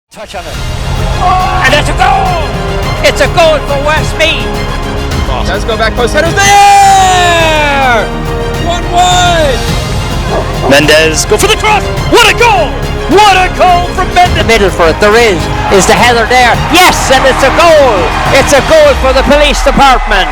Touch on it. And it's a goal! It's a goal for Westmeath! Does go back post, header's there! 1-1! Mendes, go for the cross! What a goal! What a goal from Mendes! Middle for it, there is the header there. Yes, and it's a goal! It's a goal for the police department!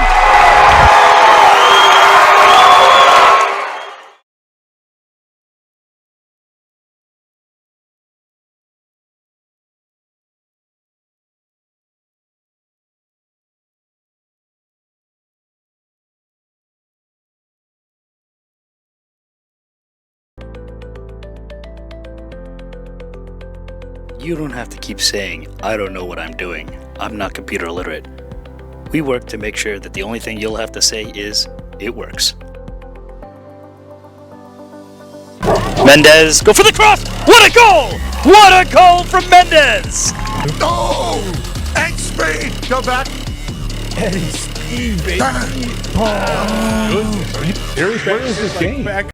You don't have to keep saying, I don't know what I'm doing. I'm not computer literate. We work to make sure that the only thing you'll have to say is, it works. Mendes, go for the cross! What a goal! What a goal from Mendes! No! Egg speed! Go back! Eddie speed, baby! Oh. Are you serious? Where is this game? Back.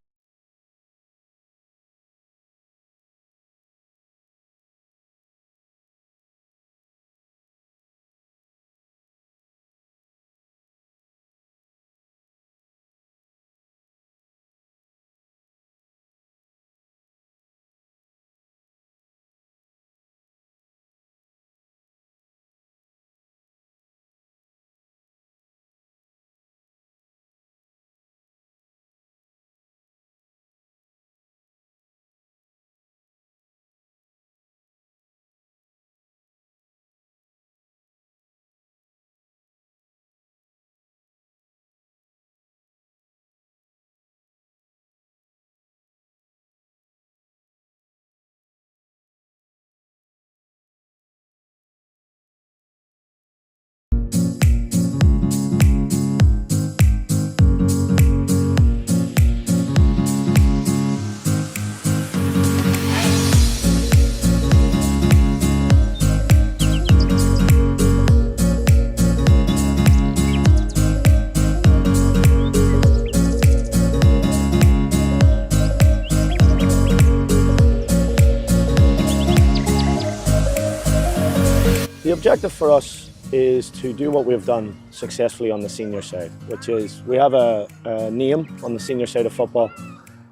The objective for us is to do what we've done successfully on the senior side, which is we have a name on the senior side of football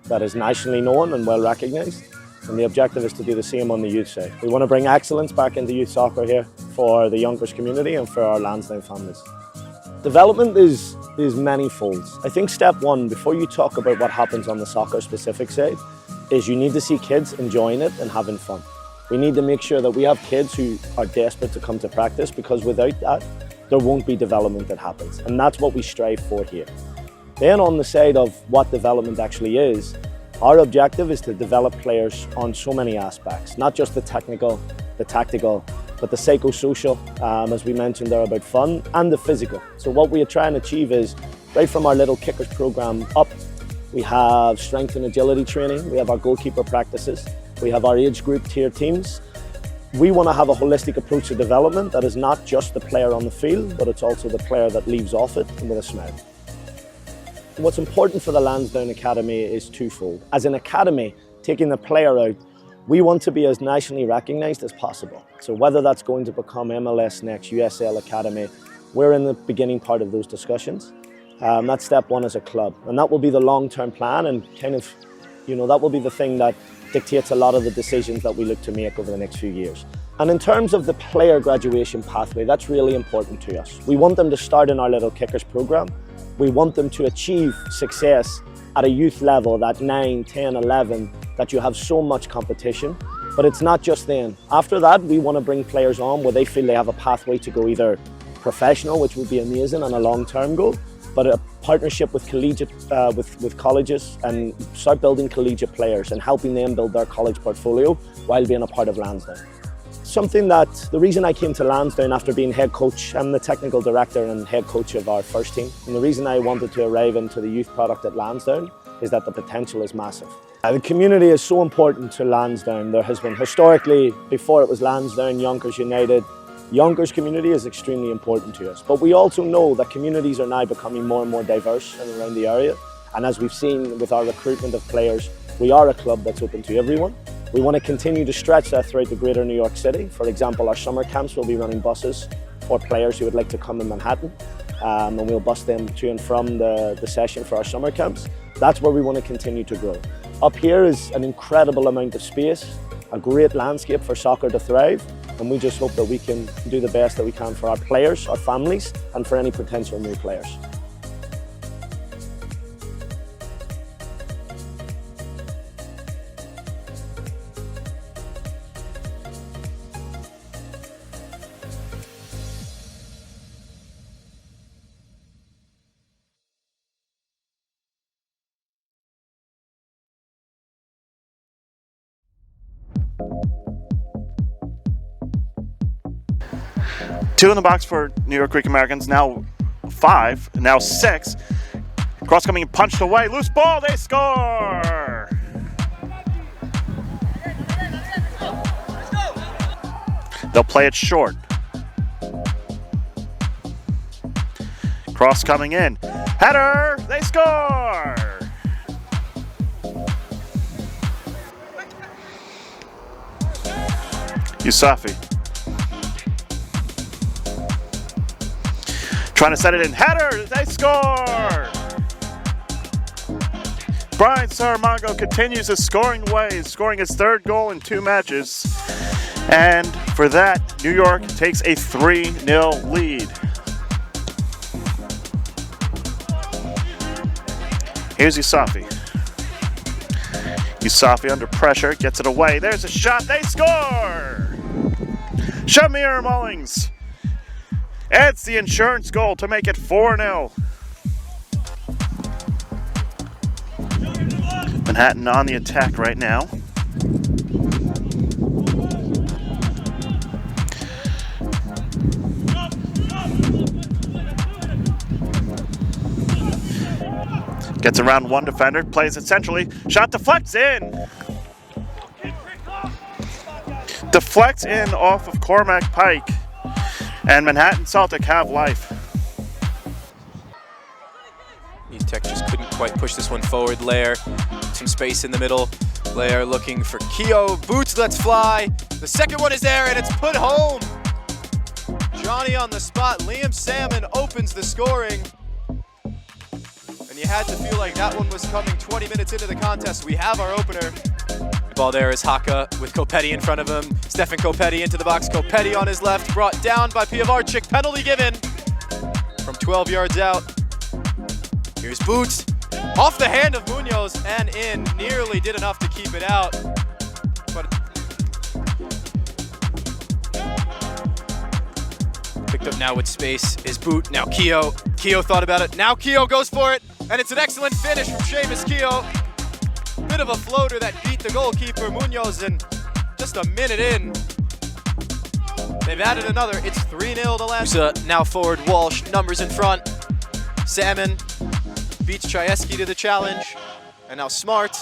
that is nationally known and well recognised, and the objective is to do the same on the youth side. We want to bring excellence back into youth soccer here for the Yonkers community and for our Lansdowne families. Development is many-fold. I think step one, before you talk about what happens on the soccer specific side, is you need to see kids enjoying it and having fun. We need to make sure that we have kids who are desperate to come to practice, because without that, there won't be development that happens. And that's what we strive for here. Then on the side of what development actually is, our objective is to develop players on so many aspects, not just the technical, the tactical, but the psychosocial, as we mentioned there, about fun, and the physical. So what we are trying to achieve is, right from our little kickers program up, we have strength and agility training, we have our goalkeeper practices, we have our age group tier teams. We want to have a holistic approach to development that is not just the player on the field, but it's also the player that leaves off it and with a smile. What's important for the Lansdowne Academy is twofold. As an academy, taking the player out, we want to be as nationally recognised as possible. So whether that's going to become MLS next, USL Academy, we're in the beginning part of those discussions. That's step one as a club. And that will be the long-term plan, and kind of, that will be the thing that dictates a lot of the decisions that we look to make over the next few years. And in terms of the player graduation pathway, that's really important to us. We want them to start in our little kickers program. We want them to achieve success at a youth level, that 9, 10, 11, that you have so much competition. But it's not just then. After that, we want to bring players on where they feel they have a pathway to go either professional, which would be amazing and a long-term goal, but a partnership with collegiate, with colleges, and start building collegiate players and helping them build their college portfolio while being a part of Lansdowne. Something that, the reason I came to Lansdowne after being head coach, I'm the technical director and head coach of our first team, and the reason I wanted to arrive into the youth product at Lansdowne is that the potential is massive. The community is so important to Lansdowne. There has been historically, before it was Lansdowne, Yonkers United, Yonkers community is extremely important to us, but we also know that communities are now becoming more and more diverse in and around the area, and as we've seen with our recruitment of players, we are a club that's open to everyone. We want to continue to stretch that throughout the greater New York City. For example, our summer camps will be running buses for players who would like to come to Manhattan, and we'll bus them to and from the session for our summer camps. That's where we want to continue to grow. Up here is an incredible amount of space, a great landscape for soccer to thrive, and we just hope that we can do the best that we can for our players, our families, and for any potential new players. Two in the box for New York Greek Americans, now 5, now 6. Cross coming and punched away, loose ball, they score! They'll play it short. Cross coming in, header, they score! Yusafi. Trying to set it in, header, they score! Brian Saramongo continues his scoring ways, scoring his 3rd goal in 2 matches. And for that, New York takes a 3-0 lead. Here's Yusafi. Yusafi under pressure, gets it away, there's a shot, they score! Shamir Mullings adds the insurance goal to make it 4-0. Manhattan on the attack right now. Gets around one defender, plays it centrally, shot deflects in. Deflects in off of Cormac Pike. And Manhattan Celtic have life. East Tech just couldn't quite push this one forward. Lair, some space in the middle. Lair looking for Keogh. Boots lets fly. The second one is there and it's put home. Johnny on the spot. Liam Salmon opens the scoring. And you had to feel like that one was coming 20 minutes into the contest. We have our opener. The ball there is Haka with Kopetti in front of him. Stefan Kopetti into the box. Kopetti on his left, brought down by Piavarchik. Penalty given from 12 yards out. Here's Boots, off the hand of Munoz and in. Nearly did enough to keep it out. But picked up now with space is Boot. Now Keogh. Keogh thought about it. Now Keogh goes for it. And it's an excellent finish from Seamus Keogh. Bit of a floater that beat the goalkeeper Munoz, and just a minute in, they've added another. It's 3-0 to last. Now forward Walsh, numbers in front. Salmon beats Chayesky to the challenge, and now Smart.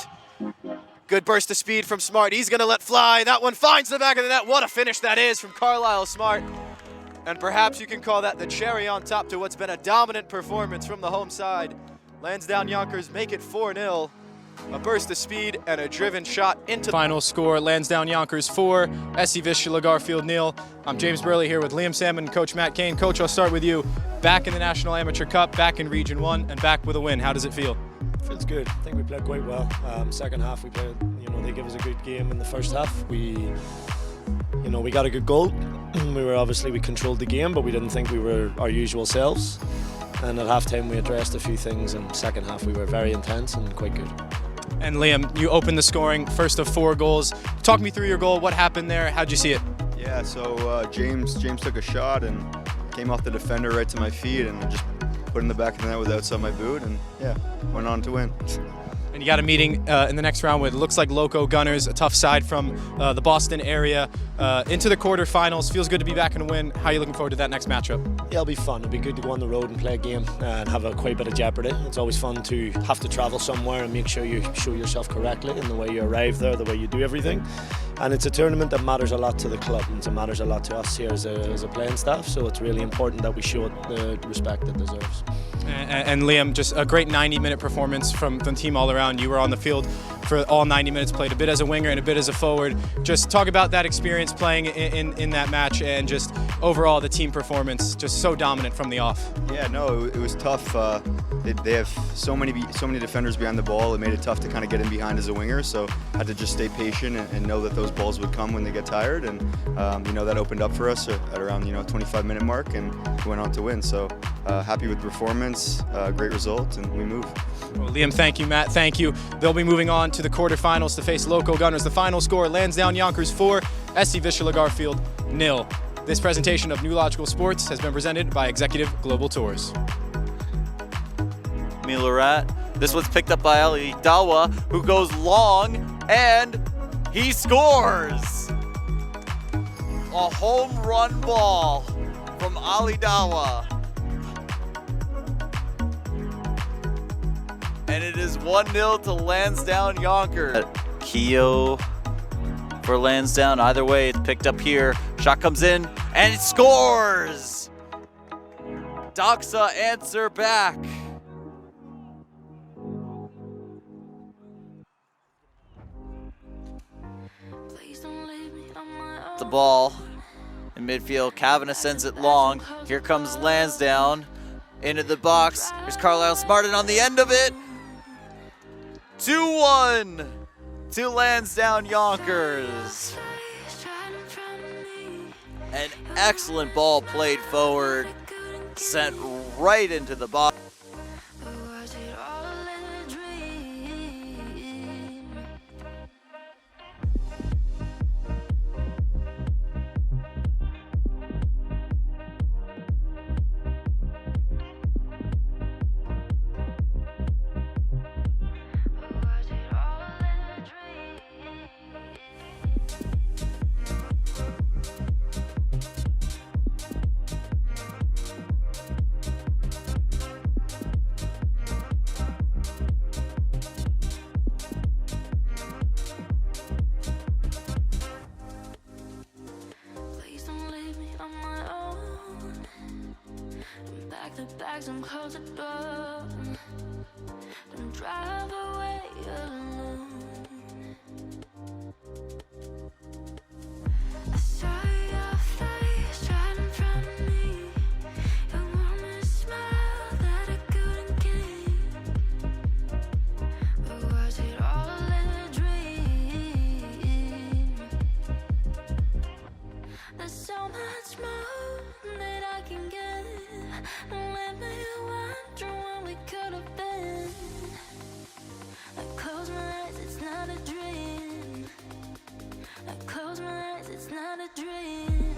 Good burst of speed from Smart. He's gonna let fly. That one finds the back of the net. What a finish that is from Carlisle Smart. And perhaps you can call that the cherry on top to what's been a dominant performance from the home side. Lansdowne Yonkers make it 4-0. A burst of speed and a driven shot into final score. Lansdowne Yonkers 4, SC Vistula Garfield 0. I'm James Burley here with Liam Salmon and Coach Matt Kane. Coach, I'll start with you. Back in the National Amateur Cup, back in Region 1, and back with a win. How does it feel? Feels good. I think we played quite well. Second half, we played. They gave us a good game in the first half. We got a good goal. We controlled the game, but we didn't think we were our usual selves. And at halftime, we addressed a few things. And second half, we were very intense and quite good. And Liam, you opened the scoring, first of 4 goals. Talk me through your goal. What happened there? How'd you see it? Yeah, so James took a shot and came off the defender right to my feet and just put in the back of the net with outside my boot, and yeah, went on to win. And you got a meeting in the next round with, looks like Loco Gunners, a tough side from the Boston area, into the quarterfinals. Feels good to be back and win. How are you looking forward to that next matchup? Yeah, it'll be fun. It'll be good to go on the road and play a game and have quite a bit of jeopardy. It's always fun to have to travel somewhere and make sure you show yourself correctly in the way you arrive there, the way you do everything. And it's a tournament that matters a lot to the club, and it matters a lot to us here as a playing staff, so it's really important that we show it the respect it deserves. And Liam, just a great 90-minute performance from the team all around. You were on the field for all 90 minutes, played a bit as a winger and a bit as a forward. Just talk about that experience playing in that match and just overall the team performance, just so dominant from the off. Yeah, no, it was tough. They have so many defenders behind the ball. It made it tough to kind of get in behind as a winger, so had to just stay patient and know that those balls would come when they get tired. And that opened up for us at around 25-minute mark, and we went on to win. So happy with the performance, great result, and we move. Well, Liam, thank you. Matt, thank you. They'll be moving on to the quarterfinals to face Loco Gunners. The final score: Lansdowne Yonkers 4, SC Vistula Garfield 0. This presentation of New Logical Sports has been presented by Executive Global Tours. Milarat. This one's picked up by Ali Dawa, who goes long, and he scores! A home run ball from Ali Dawa. And it is 1-0 to Lansdowne Yonkers. Keo for Lansdowne. Either way, it's picked up here. Shot comes in, and it scores! Doxa answer back. The ball in midfield. Kavanagh sends it long. Here comes Lansdowne into the box. Here's Carlisle Smartin on the end of it. 2-1 to Lansdowne Yonkers. An excellent ball played forward, sent right into the box. And close the door. Don't drive away alone. I saw your face right in front of me. Your warm smile that I couldn't keep. But was it all a dream? There's so much more that I can get. Let me wonder what we could have been. I close my eyes, it's not a dream. I close my eyes, it's not a dream.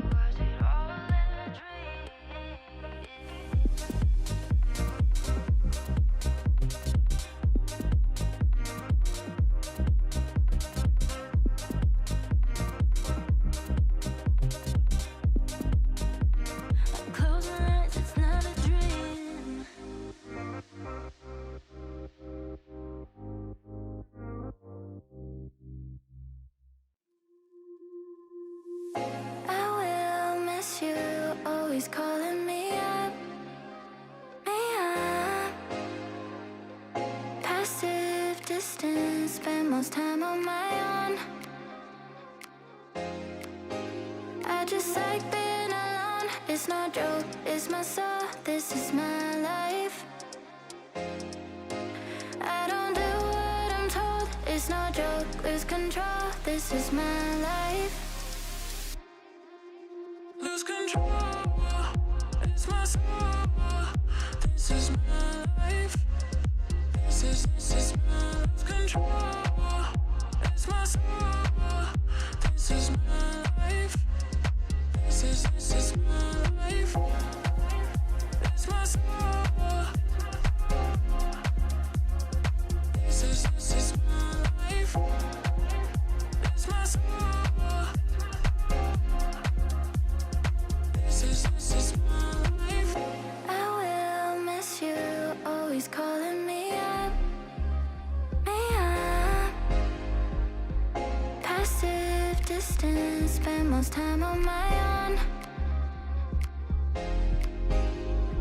Was it all a dream? Close my eyes, it's not a dream. I will miss you, always calling me up. Passive distance, spend most time on my own. I just like being alone. It's no joke, it's my soul, this is my life. I don't do what I'm told, it's no joke, lose control, this is my life. Lose control, it's my soul, this is my life. This is my lose control, it's my soul, this is my life. This is my life. It's my soul. This is my life. It's my soul. This is my life. I will miss you, always calling me up. Passive distance. time on my own.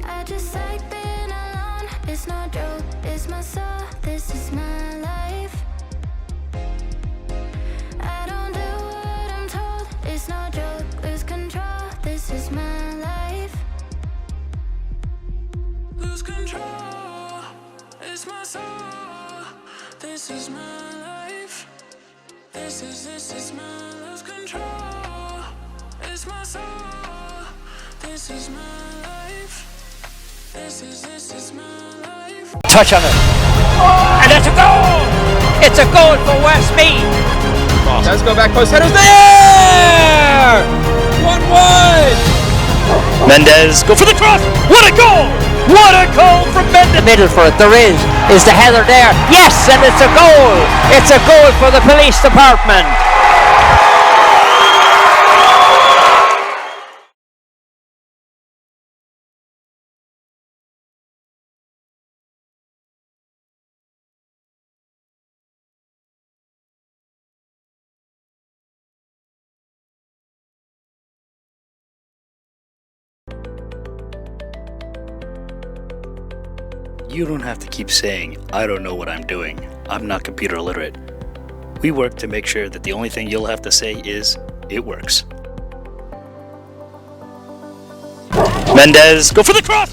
I just like being alone. It's no joke, it's my soul. This is my life. I don't do what I'm told. It's no joke, lose control. This is my life. Lose control, it's my soul. This is my life. This is my lose control. It's my soul. This is my life. This is my life. Touch on it. And it's a goal! It's a goal for Westmeath. Does go back post headers there! 1-1! Mendez, go for the cross! What a goal! What a goal from Mendez! Middle for it, there is the header there. Yes, and it's a goal! It's a goal for the police department. You don't have to keep saying, I don't know what I'm doing. I'm not computer literate. We work to make sure that the only thing you'll have to say is, it works. Mendez, go for the cross!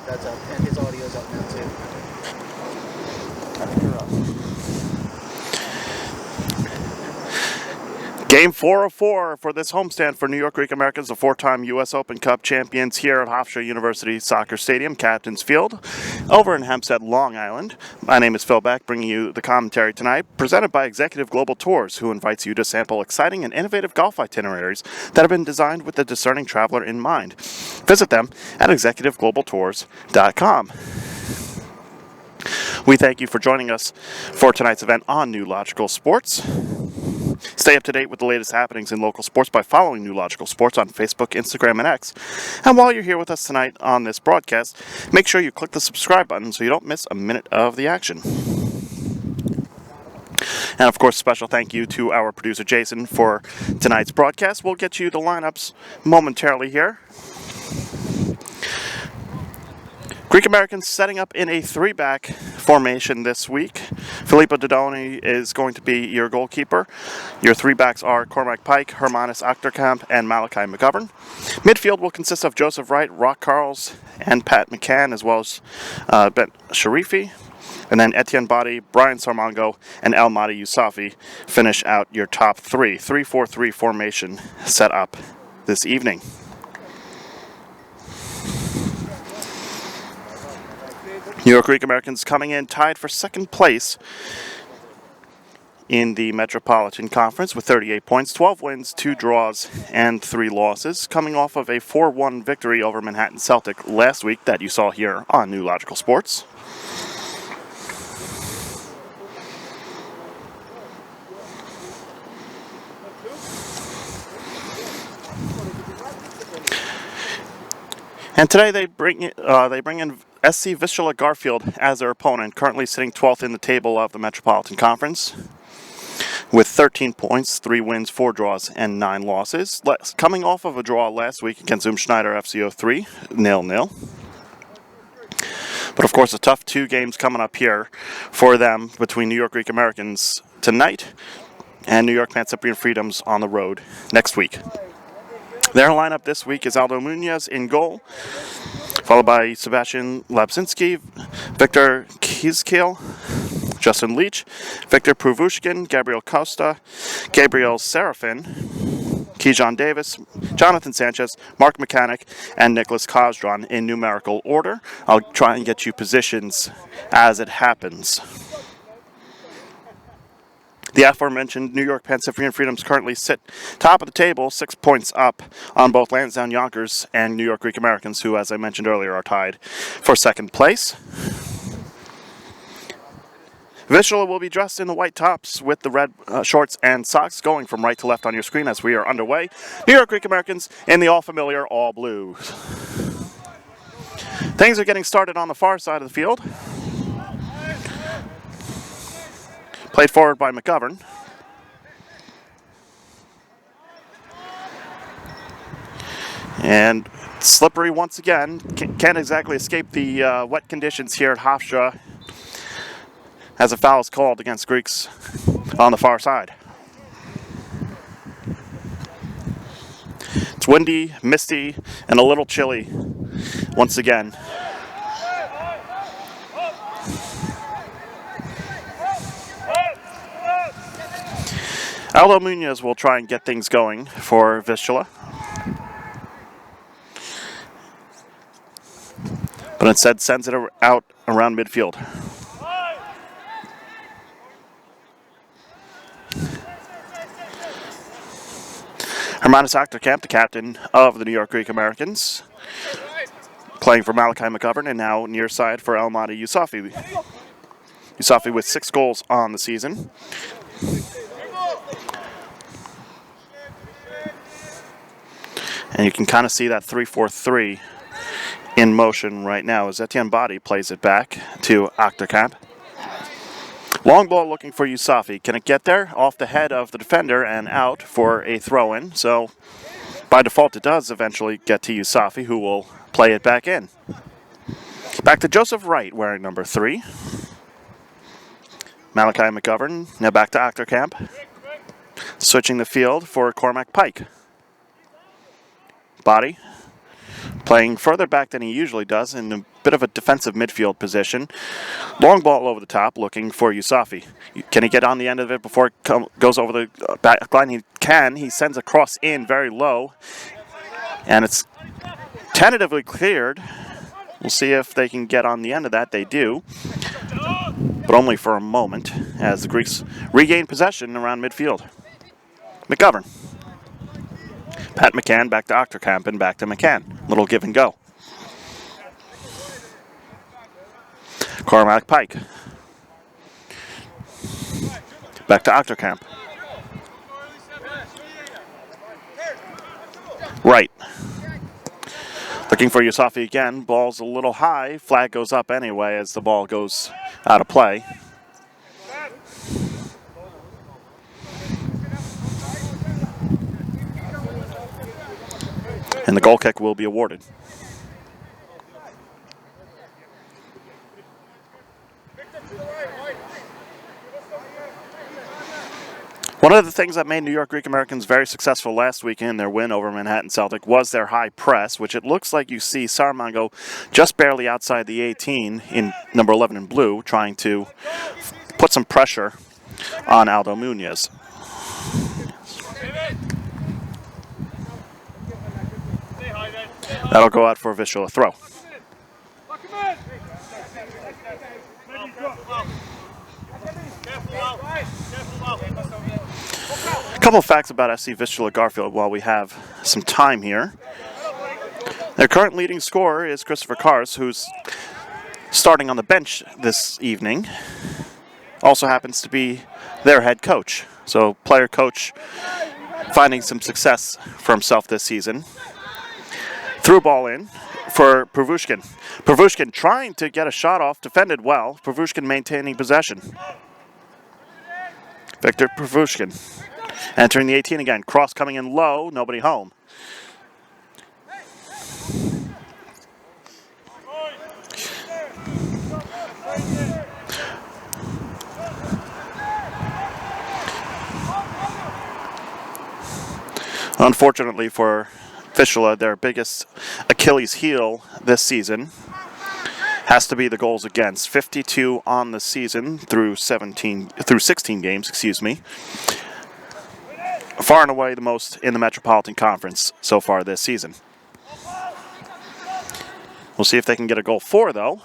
That's up, and his audio's up now too. I think you're up. Game 4 of 4 for this homestand for New York Greek Americans, the four-time U.S. Open Cup champions here at Hofstra University Soccer Stadium, Captain's Field, over in Hempstead, Long Island. My name is Phil Beck, bringing you the commentary tonight, presented by Executive Global Tours, who invites you to sample exciting and innovative golf itineraries that have been designed with the discerning traveler in mind. Visit them at executiveglobaltours.com. We thank you for joining us for tonight's event on New Logical Sports. Stay up to date with the latest happenings in local sports by following New Logical Sports on Facebook, Instagram, and X. And while you're here with us tonight on this broadcast, make sure you click the subscribe button so you don't miss a minute of the action. And of course, special thank you to our producer Jason for tonight's broadcast. We'll get you the lineups momentarily here. Greek Americans setting up in a three-back formation this week. Filippo Dodoni is going to be your goalkeeper. Your three backs are Cormac Pike, Hermanus Achterkamp, and Malachi McGovern. Midfield will consist of Joseph Wright, Rock Carls, and Pat McCann, as well as Ben Sharifi. And then Etienne Badi, Brian Sarmongo, and El Mahdi Yousafi finish out your top three. 3-4-3 formation set up this evening. New York Greek Americans coming in tied for second place in the Metropolitan Conference with 38 points, 12 wins, 2 draws, and 3 losses, coming off of a 4-1 victory over Manhattan Celtic last week that you saw here on New Logical Sports. And today they bring in SC Vistula Garfield as their opponent, currently sitting 12th in the table of the Metropolitan Conference with 13 points, 3 wins, 4 draws, and 9 losses. Coming off of a draw last week against Schneider FC03, 0-0. But of course, a tough 2 games coming up here for them between New York Greek Americans tonight and New York Pan Cyprian Freedoms on the road next week. Their lineup this week is Aldo Munoz in goal, followed by Sebastian Labzinski, Victor Kizkiel, Justin Leach, Victor Pruvushkin, Gabriel Costa, Gabriel Serafin, Kejon Davis, Jonathan Sanchez, Mark Mechanic, and Nicholas Kozdron in numerical order. I'll try and get you positions as it happens. The aforementioned New York Pan Cyprian Freedoms currently sit top of the table, 6 points up on both Lansdowne Yonkers and New York Greek Americans, who, as I mentioned earlier, are tied for second place. Vistula will be dressed in the white tops with the red shorts and socks, going from right to left on your screen as we are underway. New York Greek Americans in the all-familiar all blue. Things are getting started on the far side of the field. Played forward by McGovern. And slippery once again. Can't exactly escape the wet conditions here at Hofstra as a foul is called against Greeks on the far side. It's windy, misty, and a little chilly once again. Aldo Munoz will try and get things going for Vistula, but instead sends it out around midfield. Hermanus Achterkamp, the captain of the New York Greek Americans, playing for Malachi McGovern, and now near side for El Mahdi Yousafi. Yousafi with 6 goals on the season. And you can kind of see that 3-4-3 in motion right now as Etienne Badi plays it back to Achterkamp. Long ball looking for Yousafi. Can it get there? Off the head of the defender and out for a throw-in. So by default it does eventually get to Yousafi, who will play it back in. Back to Joseph Wright wearing number 3. Malachi McGovern now back to Achterkamp. Switching the field for Cormac Pike. Body playing further back than he usually does in a bit of a defensive midfield position. Long ball over the top, looking for Yusafi. Can he get on the end of it before it goes over the back line? He can. He sends a cross in very low, and it's tentatively cleared. We'll see if they can get on the end of that. They do, but only for a moment, as the Greeks regain possession around midfield. McGovern. Pat McCann back to Ochterkamp and back to McCann. Little give and go. Cormac Pike. Back to Ochterkamp. Right. Looking for Yusafi again. Ball's a little high. Flag goes up anyway as the ball goes out of play. And the goal kick will be awarded. One of the things that made New York Greek Americans very successful last weekend in their win over Manhattan Celtic was their high press, which it looks like you see Sarmango just barely outside the 18 in number 11 in blue, trying to put some pressure on Aldo Munoz. That'll go out for a Vistula throw. A couple of facts about SC Vistula Garfield while we have some time here. Their current leading scorer is Christopher Kars, who's starting on the bench this evening. Also happens to be their head coach. So player coach finding some success for himself this season. Threw ball in for Pervushkin. Pervushkin trying to get a shot off, defended well. Pervushkin maintaining possession. Victor Pervushkin entering the 18 again. Cross coming in low, nobody home. Unfortunately for Vistula, their biggest Achilles heel this season has to be the goals against. 52 on the season through 16 games, excuse me. Far and away the most in the Metropolitan Conference so far this season. We'll see if they can get a goal for, though.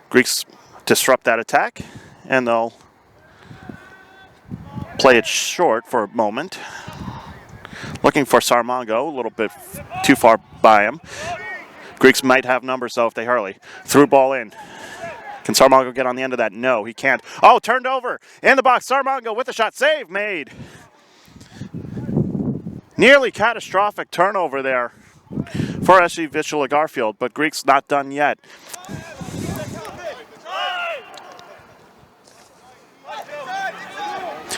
Greeks disrupt that attack, and they'll play it short for a moment. Looking for Sarmango, a little bit too far by him. Greeks might have numbers, though, if they hurry. Threw ball in. Can Sarmango get on the end of that? No, he can't. Oh, turned over. In the box, Sarmango with the shot. Save made. Nearly catastrophic turnover there for SC Vistula Garfield, but Greeks not done yet.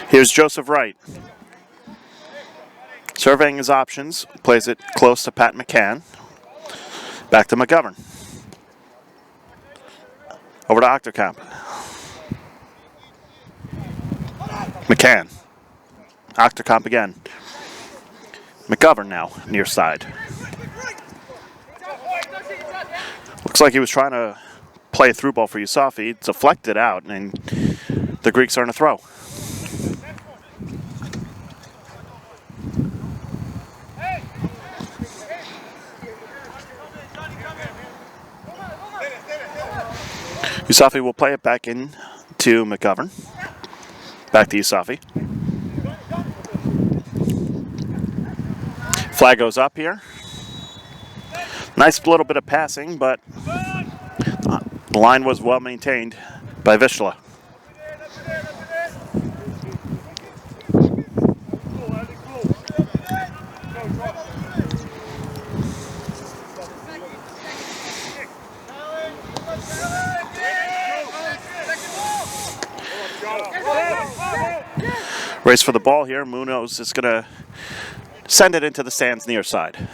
Here's Joseph Wright. Surveying his options, plays it close to Pat McCann. Back to McGovern. Over to Ochterkamp. McCann. Ochterkamp again. McGovern now, near side. Looks like he was trying to play a through ball for Yusafi. It's deflected out, and the Greeks are in a throw. Yusafi will play it back in to McGovern. Back to Yusafi. Flag goes up here. Nice little bit of passing, but the line was well maintained by Vistula. Race for the ball here. Munoz is going to send it into the stands near side.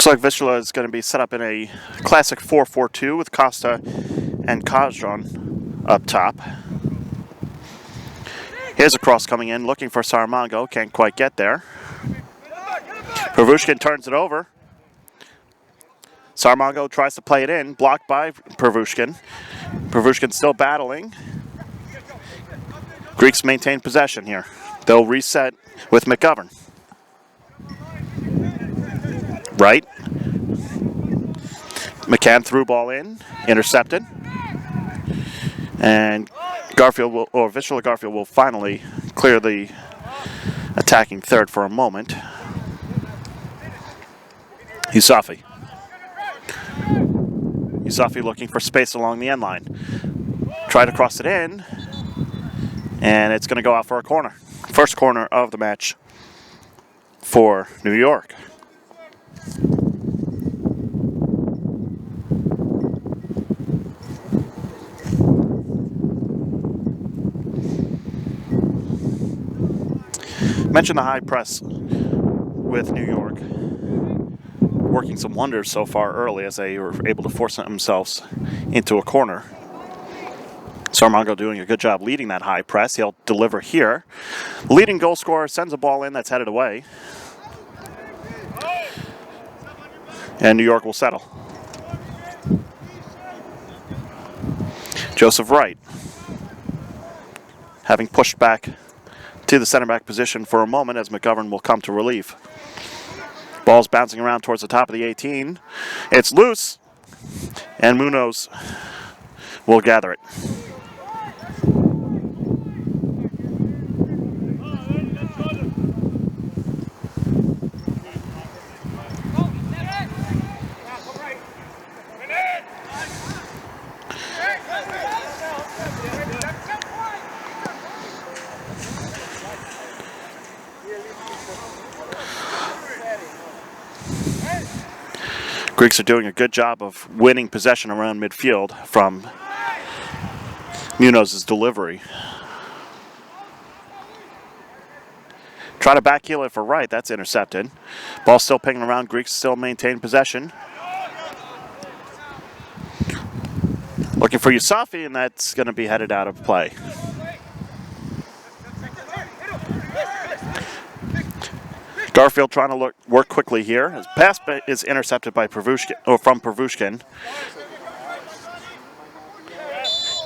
like Vistula is going to be set up in a classic 4-4-2 with Costa and Kazran up top. Here's a cross coming in, looking for Saramago. Can't quite get there. Pervushkin turns it over. Saramago tries to play it in, blocked by Pervushkin. Pervushkin still battling. Greeks maintain possession here. They'll reset with McGovern. Right. McCann threw ball in, intercepted. And Vistula Garfield will finally clear the attacking third for a moment. Yusafi. Yusafi looking for space along the end line. Try to cross it in, and it's going to go out for a corner. First corner of the match for New York. Mentioned the high press with New York working some wonders so far early as they were able to force themselves into a corner. Saramago doing a good job leading that high press. He'll deliver here. The leading goal scorer sends a ball in that's headed away. And New York will settle. Joseph Wright, having pushed back to the center back position for a moment as McGovern will come to relief. Ball's bouncing around towards the top of the 18. It's loose, and Munoz will gather it. Greeks are doing a good job of winning possession around midfield from Munoz's delivery. Try to backheel it for Wright. That's intercepted. Ball still pinging around. Greeks still maintain possession. Looking for Yusafi, and that's going to be headed out of play. Garfield trying to work quickly here. His pass is intercepted by Pervushkin, from Pervushkin.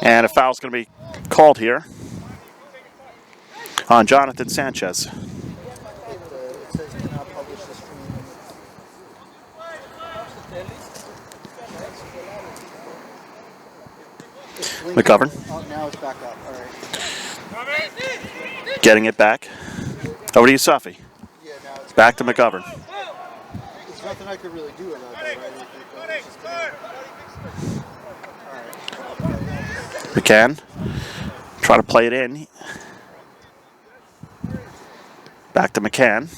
And a foul's going to be called here on Jonathan Sanchez. McGovern. Now it's back up. All right. Getting it back. Over to Yusafi. Back to McGovern. There's nothing I could really do about that, right? McCann. Try to play it in. Back to McCann.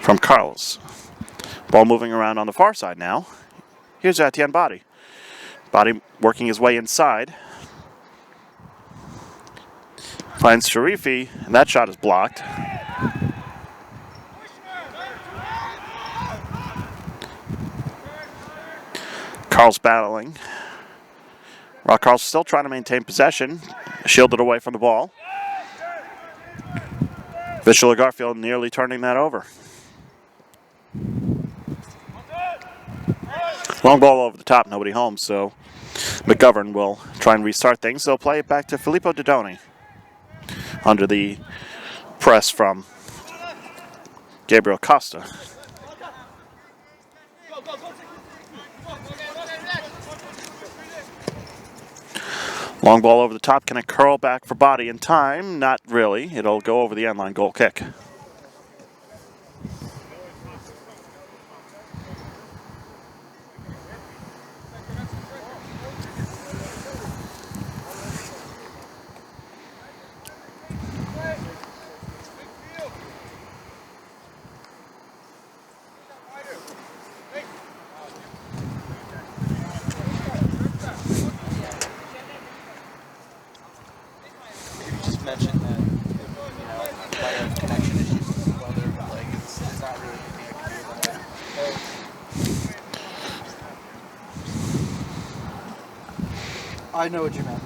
From Carlos. Ball moving around on the far side now. Here's Etienne Body. Body working his way inside. Finds Sharifi, and that shot is blocked. Carl's battling. Carl's still trying to maintain possession. Shielded away from the ball. Vistula Garfield nearly turning that over. Long ball over the top, nobody home, so McGovern will try and restart things. They'll play it back to Filippo Didoni under the press from Gabriel Costa. Long ball over the top. Can it curl back for Body in time? Not really. It'll go over the end line. Goal kick. Mentioned that, you know, player connection issues I know what you meant.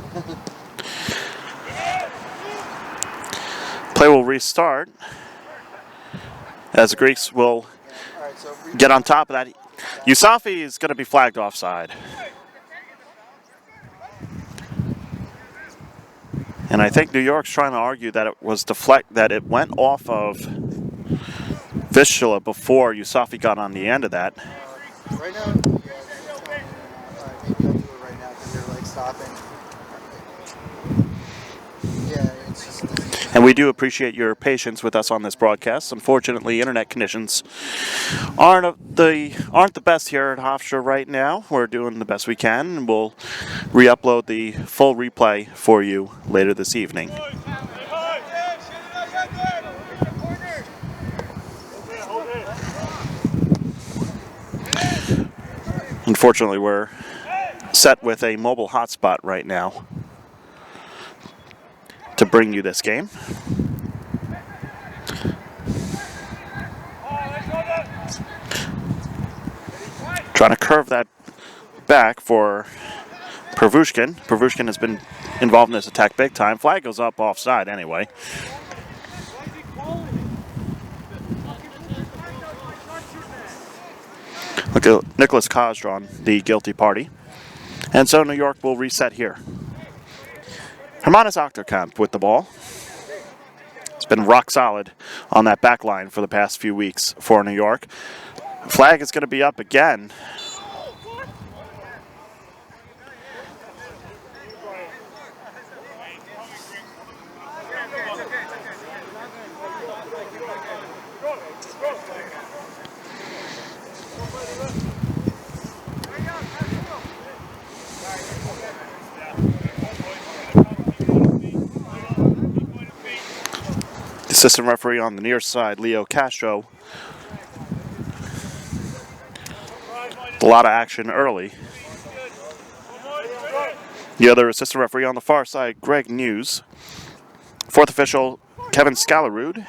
Play will restart as the Greeks will get on top of that. Yusafi is going to be flagged offside. And I think New York's trying to argue that it was that it went off of Vistula before Yusafi got on the end of that. Right now, yeah, maybe I'll do it right now because they're like stopping. Yeah, it's just. And we do appreciate your patience with us on this broadcast. Unfortunately, internet conditions aren't the best here at Hofstra right now. We're doing the best we can, and we'll re-upload the full replay for you later this evening. Unfortunately, we're set with a mobile hotspot right now to bring you this game. Trying to curve that back for Pervushkin. Pervushkin has been involved in this attack big time. Flag goes up offside anyway. Look at Nicholas Kozdrawn, the guilty party. And so New York will reset here. Hermanas Achterkamp with the ball. It's been rock solid on that back line for the past few weeks for New York. Flag is going to be up again. Assistant referee on the near side, Leo Castro. A lot of action early. The other assistant referee on the far side, Greg News. Fourth official, Kevin Scalarud.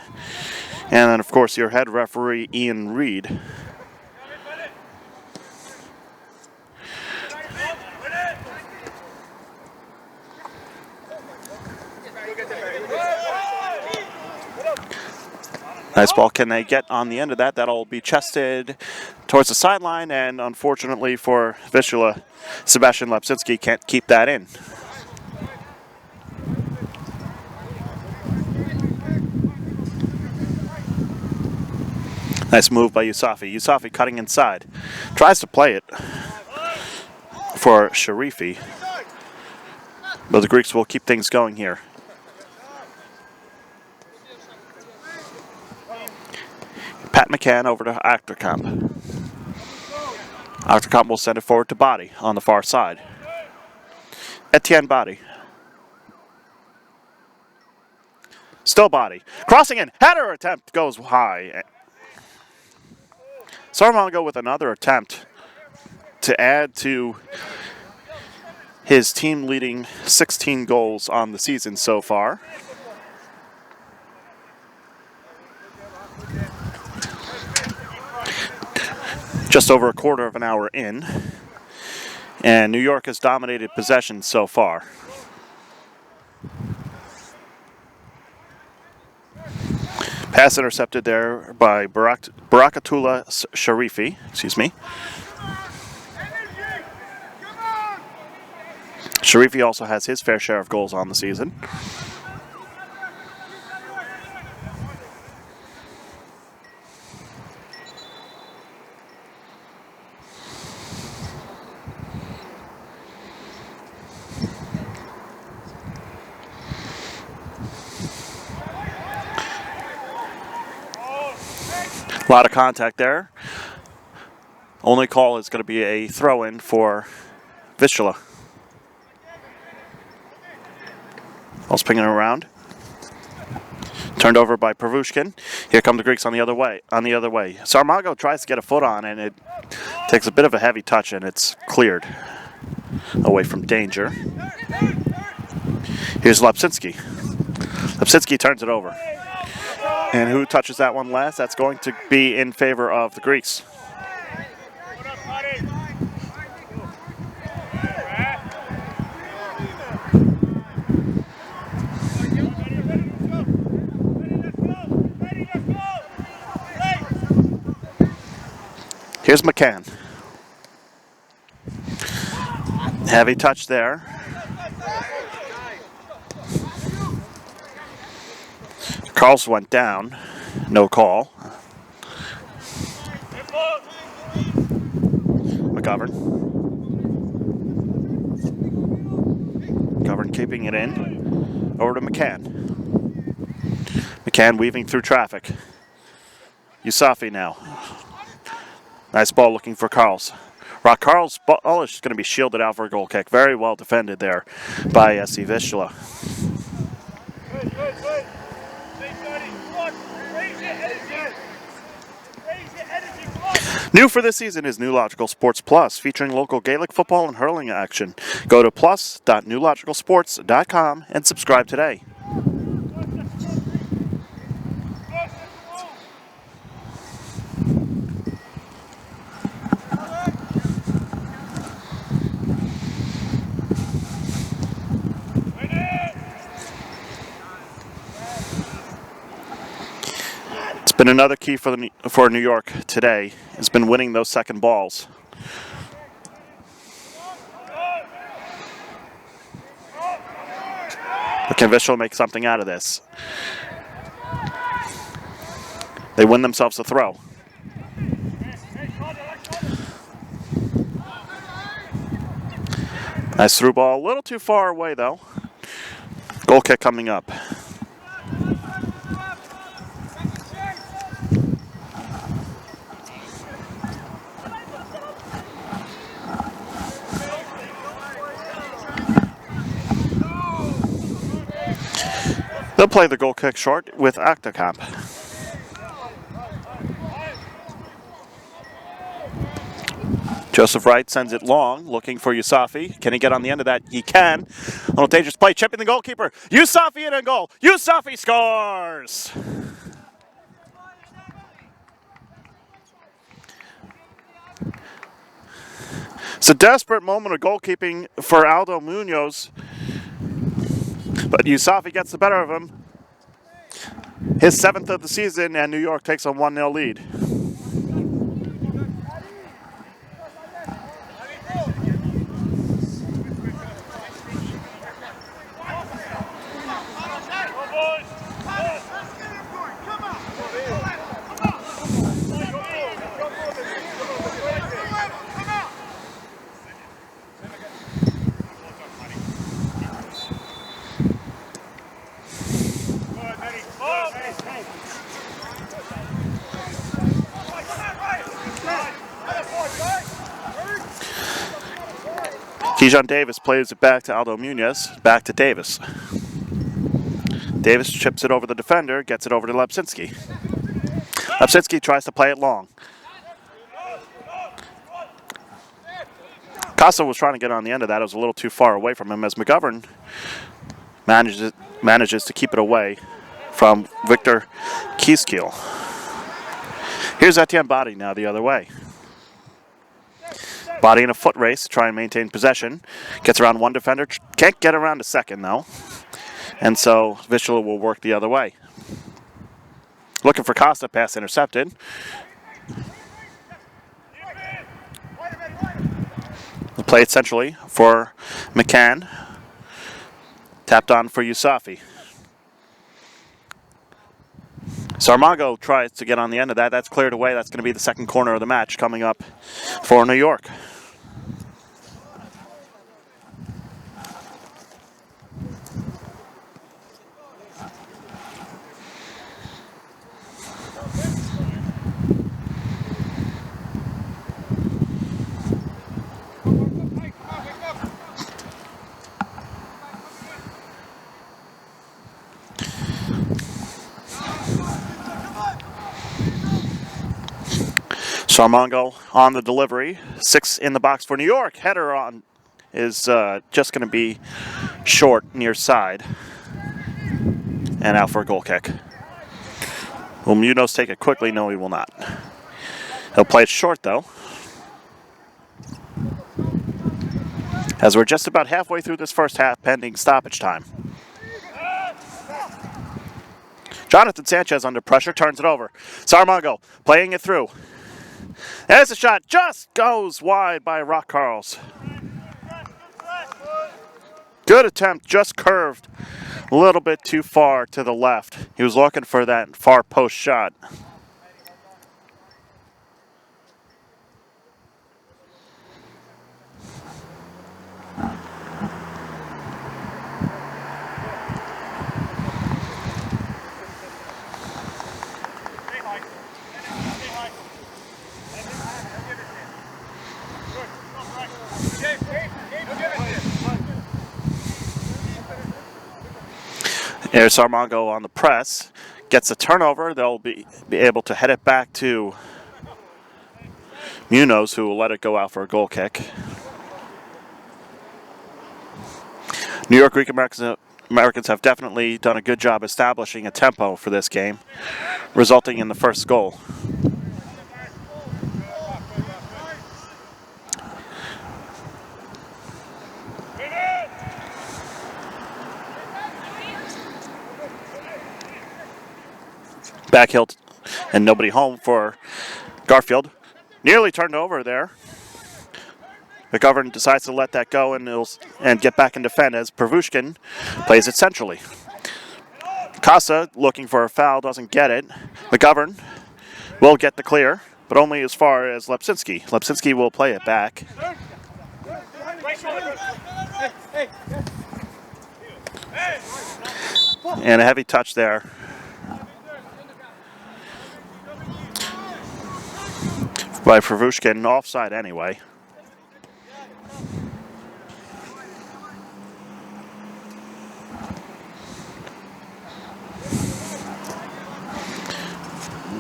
And then, of course, your head referee, Ian Reed. Nice ball. Can they get on the end of that? That'll be chested towards the sideline, and unfortunately for Vistula, Sebastian Lepsinski can't keep that in. Nice move by Yusafi. Yusafi cutting inside. Tries to play it for Sharifi, but the Greeks will keep things going here. Pat McCann over to Achterkamp. Achterkamp will send it forward to Body on the far side. Etienne Body. Still Body. Crossing in. Header attempt goes high. Saramago with another attempt to add to his team leading 16 goals on the season so far. Just over a quarter of an hour in, and New York has dominated possession so far. Pass intercepted there by Barakatullah Sharifi, Sharifi also has his fair share of goals on the season. A lot of contact there. Only call is going to be a throw-in for Vistula. Ball's pinging around. Turned over by Pervushkin. Here come the Greeks on the other way. Saramago tries to get a foot on, and it takes a bit of a heavy touch, and it's cleared away from danger. Here's Lepsinski. Lepsinski turns it over. And who touches that one last? That's going to be in favor of the Greeks. Here's McCann. Heavy touch there. Carls went down. No call. McGovern. McGovern keeping it in. Over to McCann. McCann weaving through traffic. Yusafi now. Nice ball looking for Carls. Carls' ball is going to be shielded out for a goal kick. Very well defended there by SC Vistula. New for this season is New Logical Sports Plus, featuring local Gaelic football and hurling action. Go to plus.newlogicalsports.com and subscribe today. It's been another key for New York today. Has been winning those second balls. But can Vistula make something out of this? They win themselves a throw. Nice through ball, a little too far away though. Goal kick coming up. They'll play the goal kick short with Octocamp. Joseph Wright sends it long, looking for Yusafi. Can he get on the end of that? He can. A little dangerous play, chipping the goalkeeper. Yusafi in a goal. Yusafi scores! It's a desperate moment of goalkeeping for Aldo Munoz. But Yusafi gets the better of him. His 7th of the season, and New York takes a 1-0 lead. Keyshawn Davis plays it back to Aldo Munoz, back to Davis. Davis chips it over the defender, gets it over to Lepsinski. Lepsinski tries to play it long. Costa was trying to get on the end of that. It was a little too far away from him as McGovern manages to keep it away from Victor Kieskiel. Here's Etienne Body now the other way. Body in a foot race to try and maintain possession. Gets around one defender. Can't get around a second, though. And so Vistula will work the other way. Looking for Costa, pass intercepted. We'll play it centrally for McCann. Tapped on for Yusafi. Sarmago tries to get on the end of that. That's cleared away. That's going to be the second corner of the match coming up for New York. Sarmango on the delivery. 6 in the box for New York. Header on is just going to be short near side. And out for a goal kick. Will Munoz take it quickly? No, he will not. He'll play it short though. As we're just about halfway through this first half pending stoppage time. Jonathan Sanchez under pressure, turns it over. Sarmago playing it through. There's a shot, just goes wide by Rock Carls. Good attempt, just curved a little bit too far to the left. He was looking for that far post shot. There's Sarmongo on the press, gets a turnover. They'll be able to head it back to Munoz, who will let it go out for a goal kick. New York Greek Americans have definitely done a good job establishing a tempo for this game, resulting in the first goal. Backhill and nobody home for Garfield. Nearly turned over there. McGovern decides to let that go and get back and defend as Pervushkin plays it centrally. Casa looking for a foul, doesn't get it. McGovern will get the clear, but only as far as Lepsinski. Lepsinski will play it back. And a heavy touch there. By Pervushkin, offside anyway.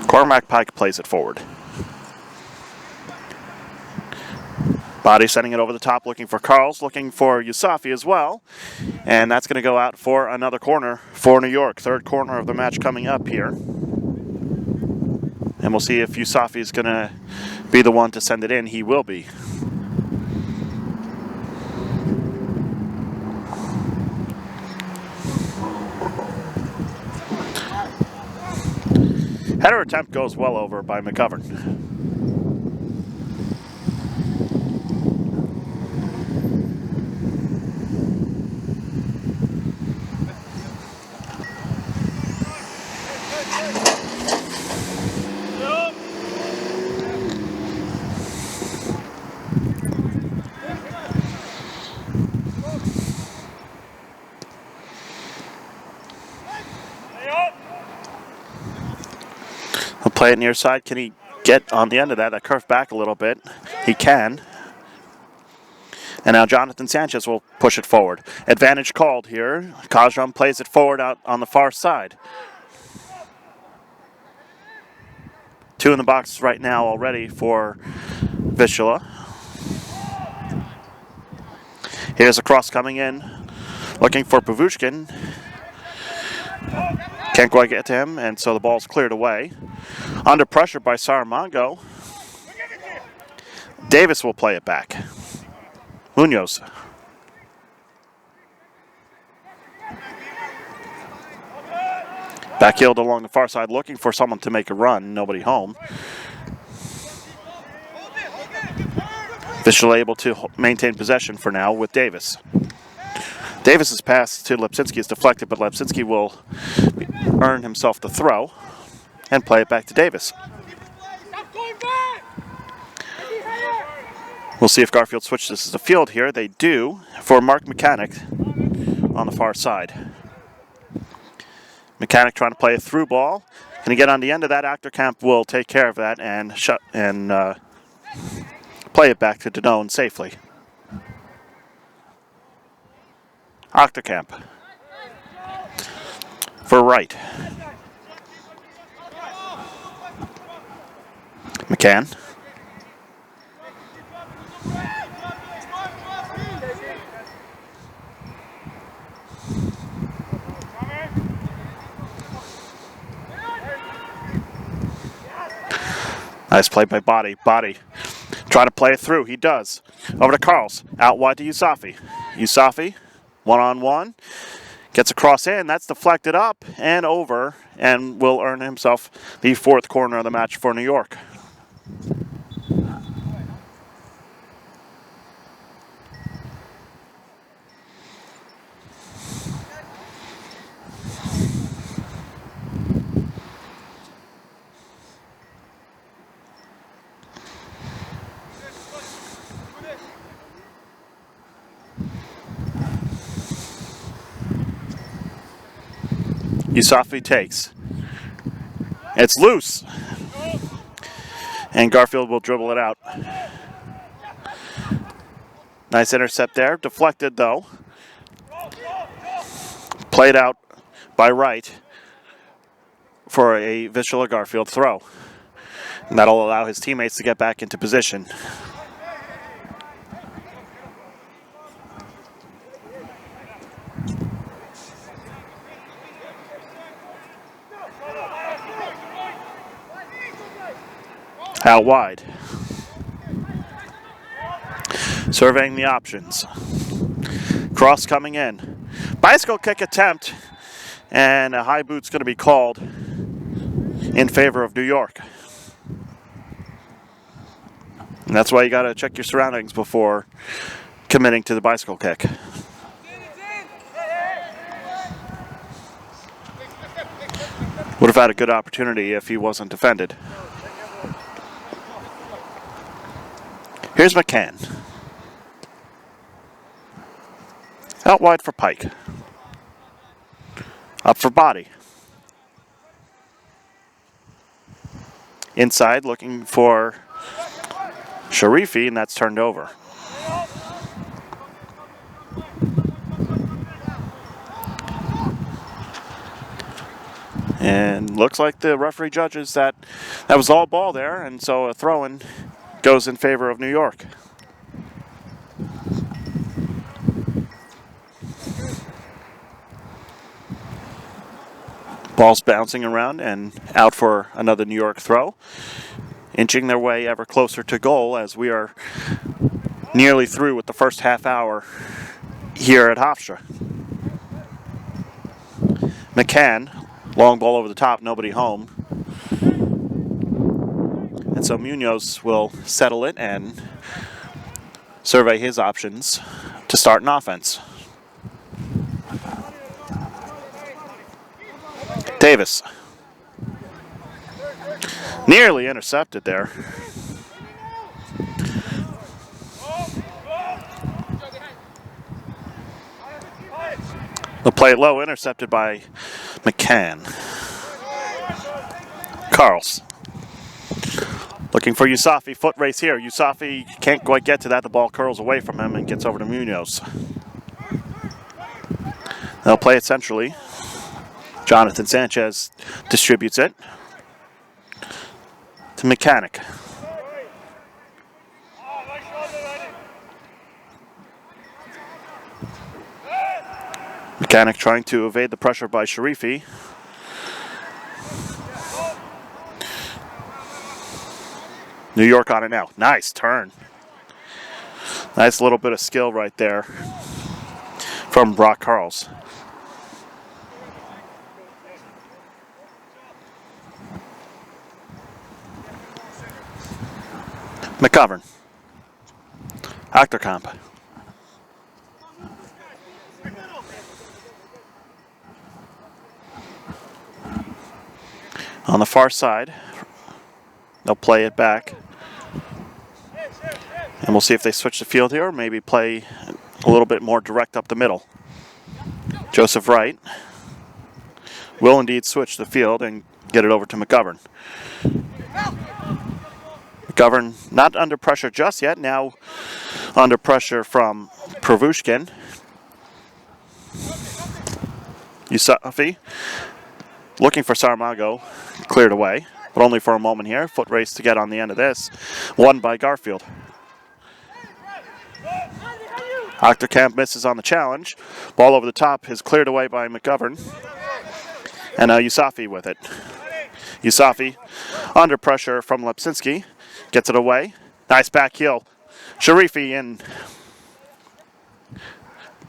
Cormac Pike plays it forward. Body sending it over the top, looking for Carls, looking for Yusafi as well. And that's going to go out for another corner for New York. Third corner of the match coming up here. And we'll see if Yusafi is going to be the one to send it in. He will be. Header attempt goes well over by McGovern. He'll play it near side. Can he get on the end of that? That curved back a little bit. He can. And now Jonathan Sanchez will push it forward. Advantage called here. Kajram plays it forward out on the far side. Two in the box right now already for Vistula. Here's a cross coming in. Looking for Pervushkin. Can't quite get to him, and so the ball's cleared away. Under pressure by Sarmongo. Davis will play it back. Munoz. Backheeled along the far side, looking for someone to make a run. Nobody home. Vistula able to maintain possession for now with Davis. Davis's pass to Lepsinski is deflected, but Lepsinski will earn himself the throw and play it back to Davis. We'll see if Garfield switches the field here. They do for Mark Mechanic on the far side. Mechanic trying to play a through ball. Can he get on the end of that? Achterkamp will take care of that and play it back to Danone safely. Achterkamp for right. McCann. Nice play by Body. Body trying to play it through. He does. Over to Carls. Out wide to Yusafi. Yusafi, one-on-one. Gets a cross in. That's deflected up and over and will earn himself the fourth corner of the match for New York. Yusafi takes. It's loose. And Garfield will dribble it out. Nice intercept there. Deflected though. Played out by Wright for a Vistula Garfield throw. And that'll allow his teammates to get back into position. Out wide. Surveying the options. Cross coming in. Bicycle kick attempt. And a high boot's going to be called in favor of New York. And that's why you got to check your surroundings before committing to the bicycle kick. Would have had a good opportunity if he wasn't defended. Here's McCann. Out wide for Pike. Up for Body. Inside looking for Sharifi, and that's turned over. And looks like the referee judges that was all ball there, and so a throw-in goes in favor of New York. Ball's bouncing around and out for another New York throw. Inching their way ever closer to goal as we are nearly through with the first half hour here at Hofstra. McCann, long ball over the top, nobody home. And so Munoz will settle it and survey his options to start an offense. Davis. Nearly intercepted there. The play low, intercepted by McCann. Carls. Looking for Yusafi, foot race here. Yusafi can't quite get to that. The ball curls away from him and gets over to Munoz. They'll play it centrally. Jonathan Sanchez distributes it to Mechanic. Mechanic trying to evade the pressure by Sharifi. New York on it now. Nice turn. Nice little bit of skill right there from Brock Carls. McGovern. Achterkamp. On the far side, they'll play it back. And we'll see if they switch the field here, or maybe play a little bit more direct up the middle. Joseph Wright will indeed switch the field and get it over to McGovern. McGovern not under pressure just yet, now under pressure from Provushkin. Yusafi looking for Saramago, cleared away, but only for a moment here. Foot race to get on the end of this, won by Garfield. Achterkamp misses on the challenge. Ball over the top is cleared away by McGovern. And now Yusafi with it. Yusafi under pressure from Lepsinski. Gets it away. Nice back heel. Sharifi in.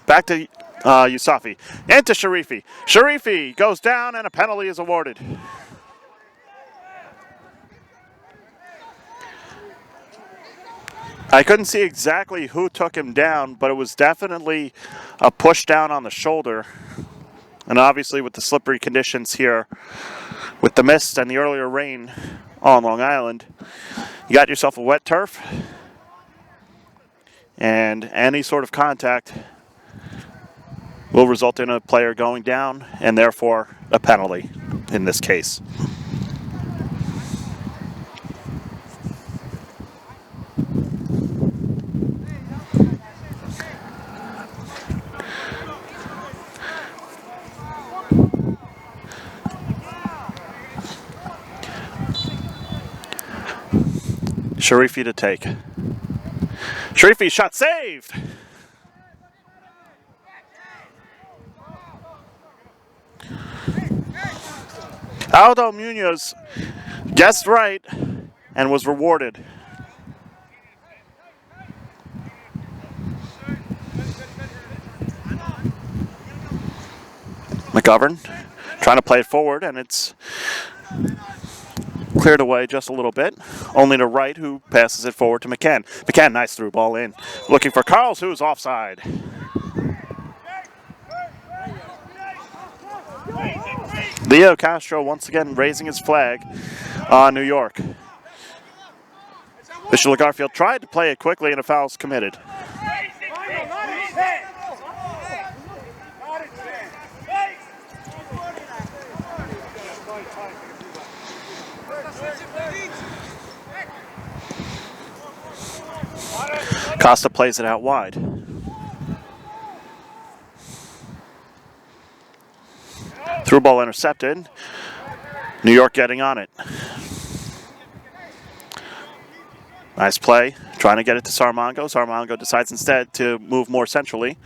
Back to Yusafi. Into Sharifi. Sharifi goes down and a penalty is awarded. I couldn't see exactly who took him down, but it was definitely a push down on the shoulder. And obviously with the slippery conditions here, with the mist and the earlier rain on Long Island, you got yourself a wet turf, and any sort of contact will result in a player going down and therefore a penalty in this case. Sharifi to take. Sharifi shot saved! Aldo Munoz guessed right and was rewarded. McGovern trying to play it forward, and it's cleared away just a little bit, only to Wright, who passes it forward to McCann. McCann, nice through ball in. Looking for Carls, who's offside. Leo Castro once again raising his flag on New York. Vistula Garfield tried to play it quickly and a foul's committed. Costa plays it out wide. Through ball intercepted. New York getting on it. Nice play. Trying to get it to Sarmango. Sarmango decides instead to move more centrally,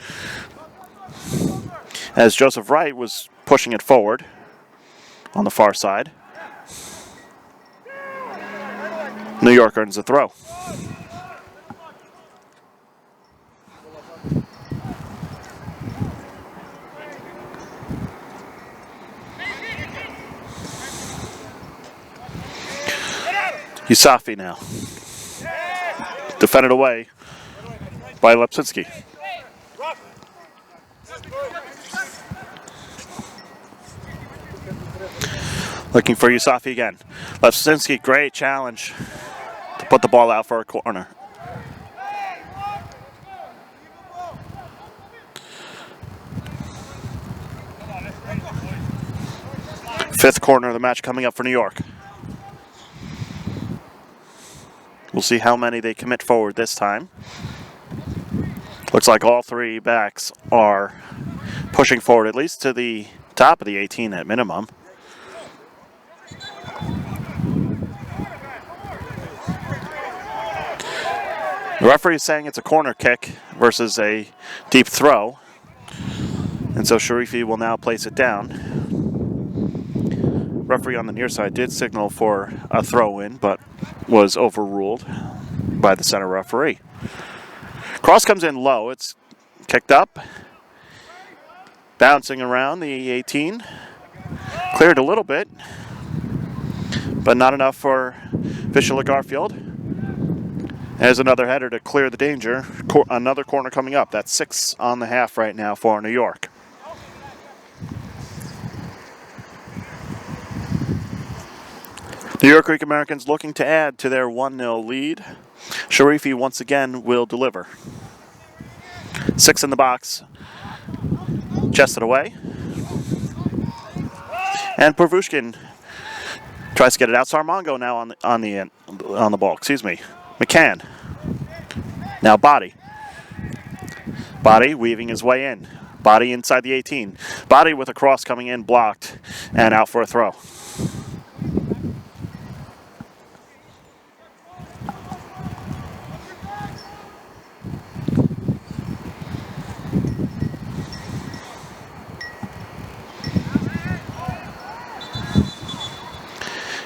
as Joseph Wright was pushing it forward on the far side. New York earns a throw. Yusafi now. Defended away by Lepsinski. Looking for Yusafi again. Lepsinski, great challenge to put the ball out for a corner. Fifth corner of the match coming up for New York. We'll see how many they commit forward this time. Looks like all three backs are pushing forward, at least to the top of the 18 at minimum. The referee is saying it's a corner kick versus a deep throw. And so Sharifi will now place it down. Referee on the near side did signal for a throw-in, but was overruled by the center referee. Cross comes in low. It's kicked up. Bouncing around the 18. Cleared a little bit, but not enough for Vistula Garfield. There's another header to clear the danger. Another corner coming up. That's 6 on the half right now for New York. New York Greek Americans looking to add to their 1-0 lead. Sharifi once again will deliver. 6 in the box. Chested away. And Pervushkin tries to get it out. Sarmango now on the ball. Excuse me. McCann. Now Body. Body weaving his way in. Body inside the 18. Body with a cross coming in, blocked, and out for a throw.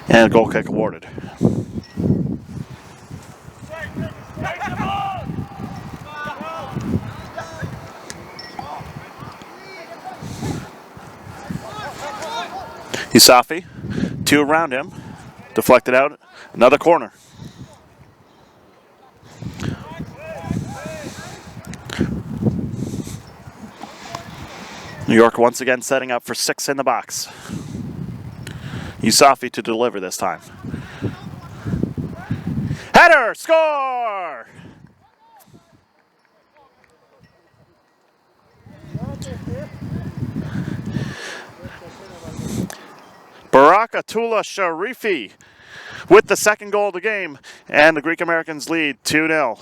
And a goal kick awarded. Yusafi, 2 around him, deflected out, another corner. New York once again setting up for 6 in the box. Yusafi to deliver this time. Header, score! Barakatullah Sharifi with the second goal of the game, and the Greek Americans lead 2-0.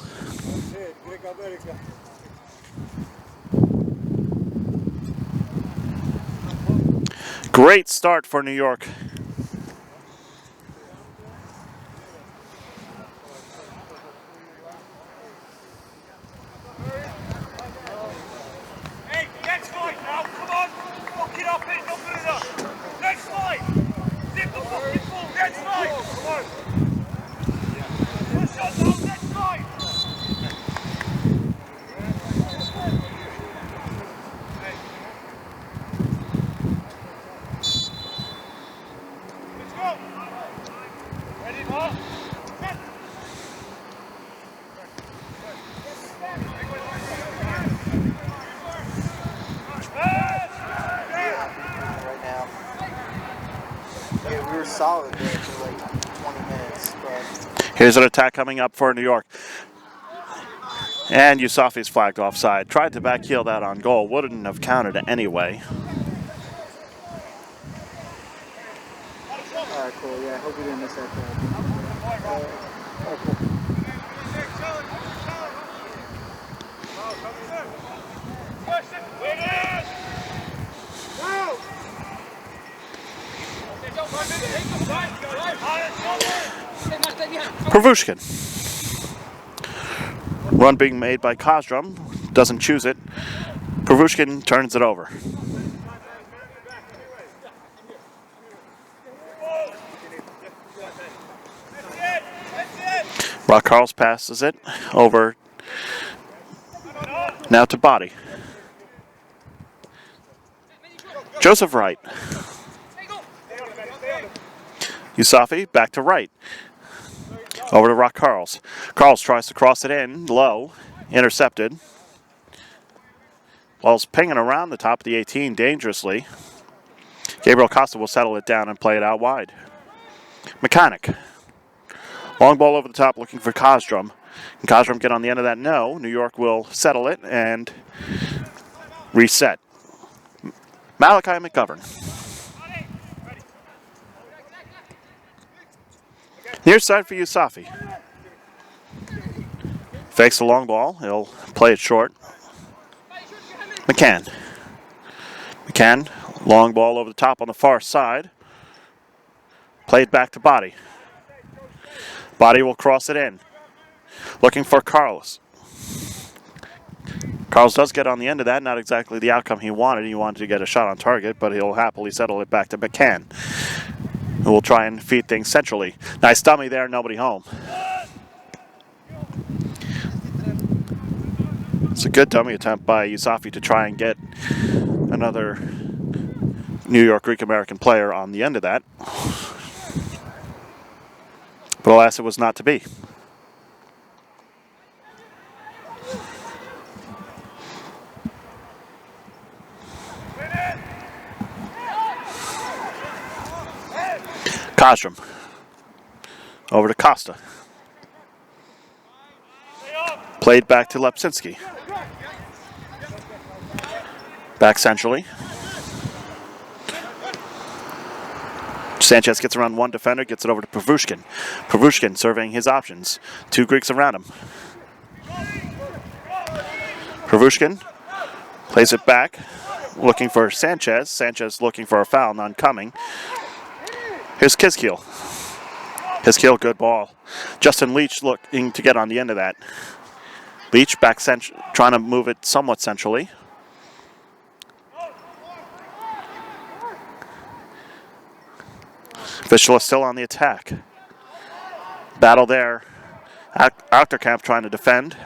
Great start for New York. Hey, next fight now, come on! Fuck it up, it's not good enough! Next fight! Zip the fucking ball, next fight! Come on! Push on now, next fight! Let's go! Ready, Mark? Set! Right now. Yeah, we were solid there for like 20 minutes, but Here's an attack coming up for New York. And Yusafi's flagged offside. Tried to backheel that on goal. Wouldn't have counted it anyway. alright, cool. Yeah, I hope we didn't miss that goal. Alright, cool. Pervushkin. Run being made by Kozdrum. Doesn't choose it. Pervushkin turns it over. Rock Carls passes it over now to Body. Joseph Wright. Yusafi back to Wright. Over to Rock Carls. Carls tries to cross it in low. Intercepted. Ball's pinging around the top of the 18 dangerously. Gabriel Costa will settle it down and play it out wide. Mechanic. Long ball over the top looking for Kozdrum. Can Kozdrum get on the end of that? No. New York will settle it and reset. Malachi McGovern. Near side for Yusafi. Fakes the long ball. He'll play it short. McCann. McCann, long ball over the top on the far side. Played back to Body. Body will cross it in. Looking for Carlos. Carlos does get on the end of that. Not exactly the outcome he wanted. He wanted to get a shot on target, but he'll happily settle it back to McCann, who will try and feed things centrally. Nice dummy there, nobody home. It's a good dummy attempt by Yusafi to try and get another New York Greek American player on the end of that. But alas, it was not to be. Kozdrum. Over to Costa. Played back to Lepsinski. Back centrally. Sanchez gets around one defender, gets it over to Pervushkin. Pervushkin surveying his options. Two Greeks around him. Pervushkin plays it back, looking for Sanchez. Sanchez looking for a foul, none coming. Here's Kiskiel. Kiskiel, good ball. Justin Leach looking to get on the end of that. Leach back trying to move it somewhat centrally. Vistula still on the attack. Battle there. Achterkamp trying to defend.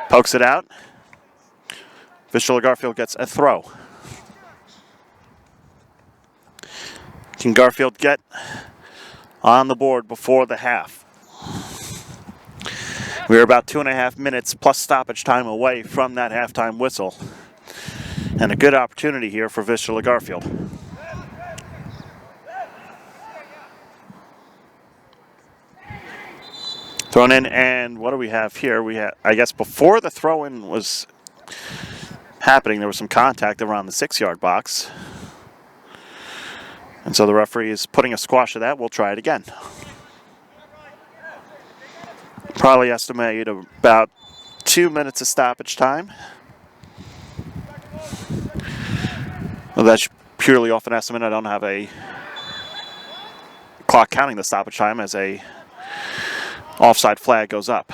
Pokes it out. Vistula Garfield gets a throw. Can Garfield get on the board before the half? We're about 2.5 minutes plus stoppage time away from that halftime whistle. And a good opportunity here for Vistula Garfield. Thrown in, and what do we have here? We have, I guess before the throw-in was happening, there was some contact around the 6-yard box. And so the referee is putting a squash to that. We'll try it again. Probably estimate about 2 minutes of stoppage time. Well, that's purely off an estimate. I don't have a clock counting the stoppage time as a offside flag goes up.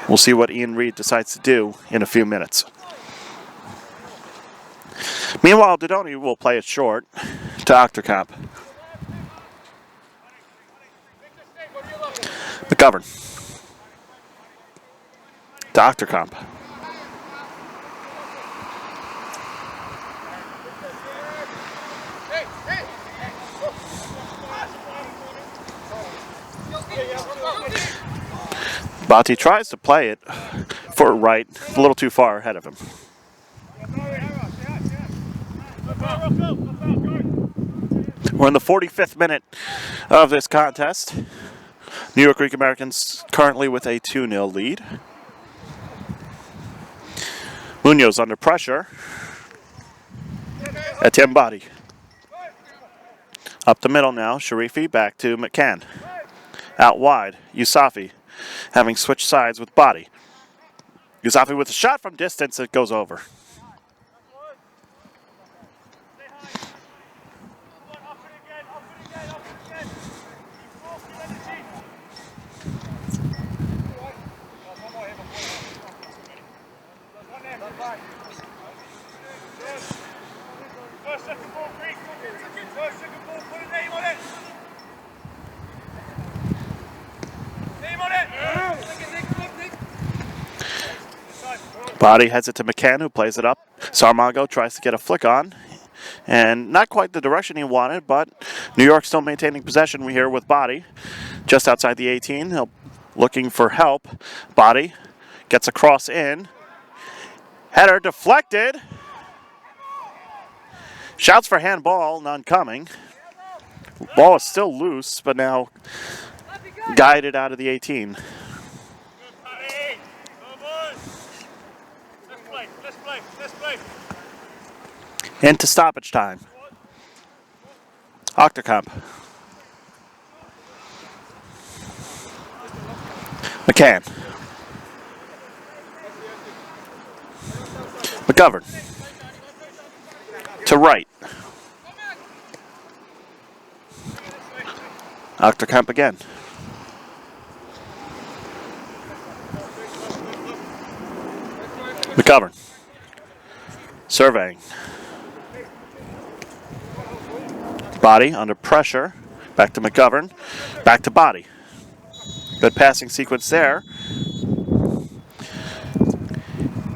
We'll see what Ian Reid decides to do in a few minutes. Meanwhile, Dodoni will play it short to Octocomp. McGovern to Octocomp. Bati tries to play it for right, a little too far ahead of him. We're in the 45th minute of this contest. New York Greek Americans currently with a 2-0 lead. Munoz under pressure. Etienne Bati. Up the middle now, Sharifi back to McCann. Out wide, Yusafi having switched sides with Bati. Yusafi with a shot from distance that goes over. Bati heads it to McCann, who plays it up. Sarmago tries to get a flick on, and not quite the direction he wanted, but New York still maintaining possession. We hear with Bati just outside the 18. Looking for help. Bati gets a cross in. Header deflected. Shouts for handball, none coming. Ball is still loose, but now guided out of the 18. Into stoppage time. Octocomp. McCann. McGovern. To right. Octocomp again. McGovern. Surveying. Bati under pressure. Back to McGovern. Back to Bati. Good passing sequence there.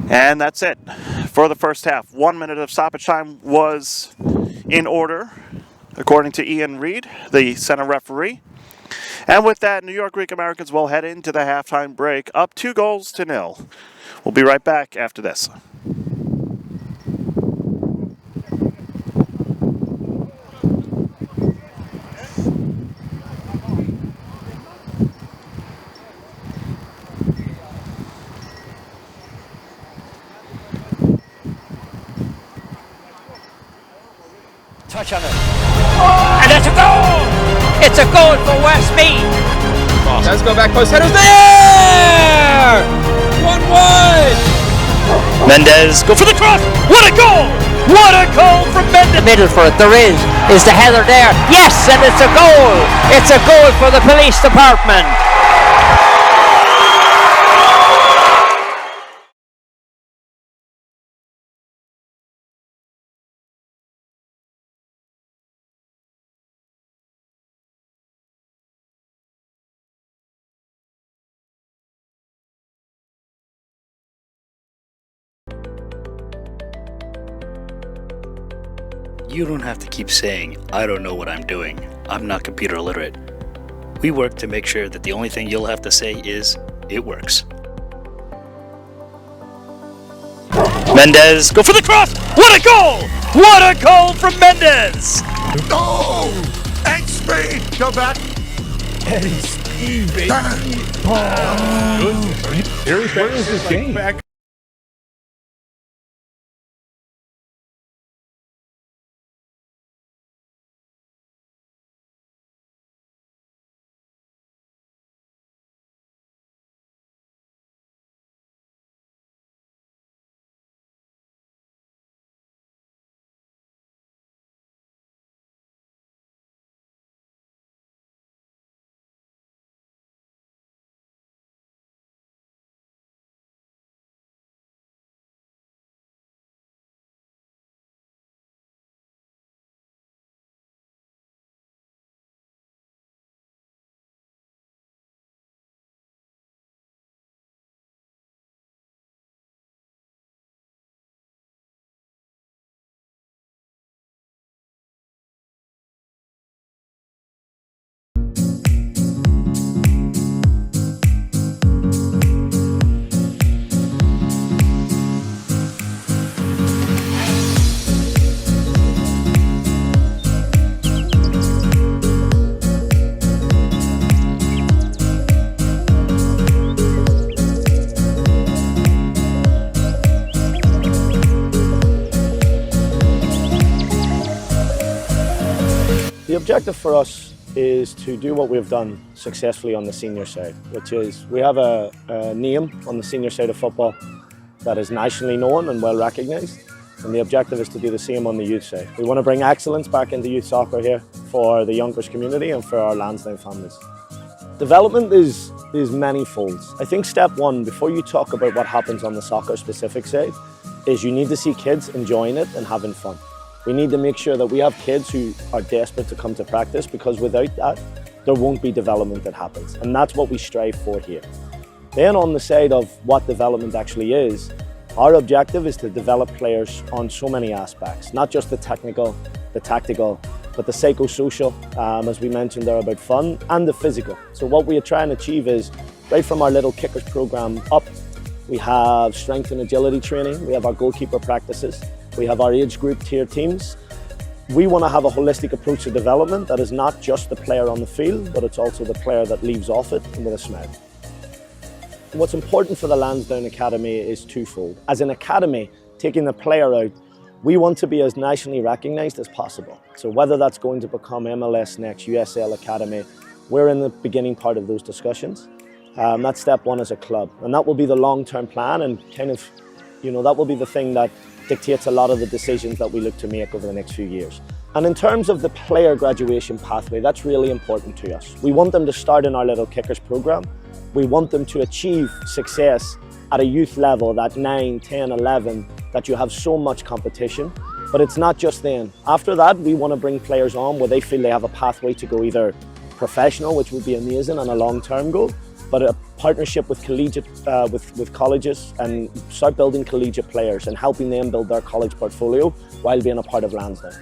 And that's it for the first half. 1 minute of stoppage time was in order, according to Ian Reid, the center referee. And with that, New York Greek Americans will head into the halftime break, up 2-0. We'll be right back after this. Touch on it. And it's a goal! It's a goal for Westmead. Let's go back post. Header's there! 1-1! Mendez, go for the cross! What a goal! What a goal from Mendez! Middle for it, there is the header there. Yes, and it's a goal! It's a goal for the police department. You don't have to keep saying, I don't know what I'm doing. I'm not computer literate. We work to make sure that the only thing you'll have to say is, it works. Mendez, go for the cross! What a goal! What a goal from Mendez! Go! And speed! Go back! And speed, baby! Good. Where is this game? Back The objective for us is to do what we've done successfully on the senior side, which is we have a name on the senior side of football that is nationally known and well recognised, and the objective is to do the same on the youth side. We want to bring excellence back into youth soccer here for the Yonkers community and for our Lansdowne families. Development is many-fold. I think step one, before you talk about what happens on the soccer specific side, is you need to see kids enjoying it and having fun. We need to make sure that we have kids who are desperate to come to practice, because without that, there won't be development that happens. And that's what we strive for here. Then on the side of what development actually is, our objective is to develop players on so many aspects, not just the technical, the tactical, but the psychosocial, as we mentioned there, about fun, and the physical. So what we are trying to achieve is, right from our little kickers program up, we have strength and agility training, we have our goalkeeper practices, we have our age group tier teams. We want to have a holistic approach to development that is not just the player on the field, but it's also the player that leaves off it and with a smile. What's important for the Lansdowne Academy is twofold. As an academy, taking the player out, we want to be as nationally recognised as possible. So whether that's going to become MLS Next, USL Academy, we're in the beginning part of those discussions. That's step one as a club. And that will be the long-term plan, and kind of, that will be the thing that dictates a lot of the decisions that we look to make over the next few years. And in terms of the player graduation pathway, that's really important to us. We want them to start in our little kickers program. We want them to achieve success at a youth level, that 9, 10, 11, that you have so much competition. But it's not just then. After that, we want to bring players on where they feel they have a pathway to go either professional, which would be amazing and a long-term goal, but a partnership with collegiate, with colleges, and start building collegiate players and helping them build their college portfolio while being a part of Lansdowne.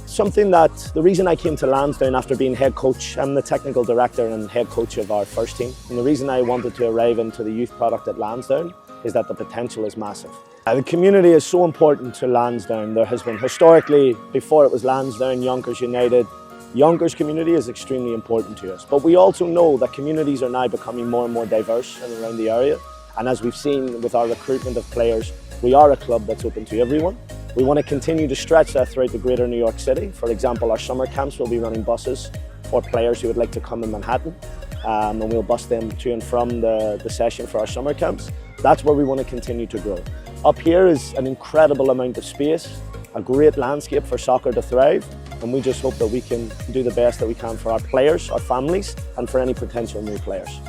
Something that, the reason I came to Lansdowne after being head coach, I'm the technical director and head coach of our first team, and the reason I wanted to arrive into the youth product at Lansdowne is that the potential is massive. The community is so important to Lansdowne. There has been historically, before it was Lansdowne, Yonkers United, Yonkers community is extremely important to us, but we also know that communities are now becoming more and more diverse in and around the area, and as we've seen with our recruitment of players, we are a club that's open to everyone. We want to continue to stretch that throughout the greater New York City. For example, our summer camps will be running buses for players who would like to come in Manhattan, and we'll bus them to and from the session for our summer camps. That's where we want to continue to grow. Up here is an incredible amount of space, a great landscape for soccer to thrive, and we just hope that we can do the best that we can for our players, our families, and for any potential new players.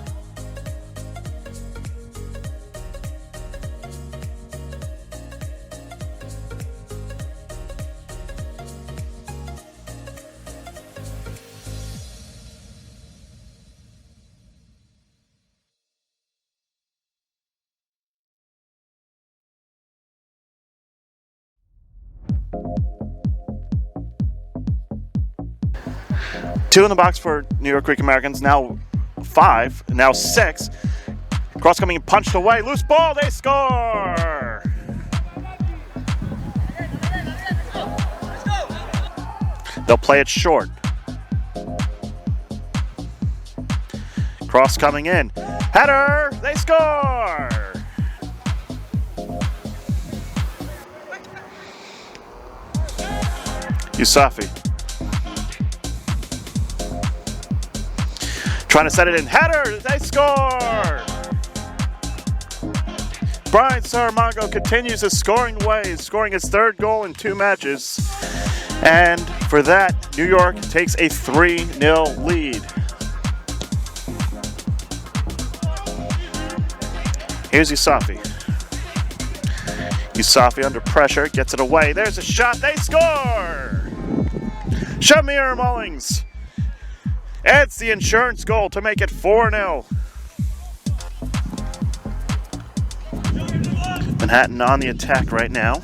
Two in the box for New York Greek Americans, now 5, now 6. Cross coming and punched away, loose ball, they score! They'll play it short. Cross coming in, header, they score! Yusafi. Trying to set it in, header, they score! Brian Saramongo continues his scoring ways, scoring his 3rd goal in 2 matches. And for that, New York takes a 3-0 lead. Here's Yusafi. Yusafi under pressure, gets it away, there's a shot, they score! Shamir Mullings adds the insurance goal to make it 4-0. Manhattan on the attack right now.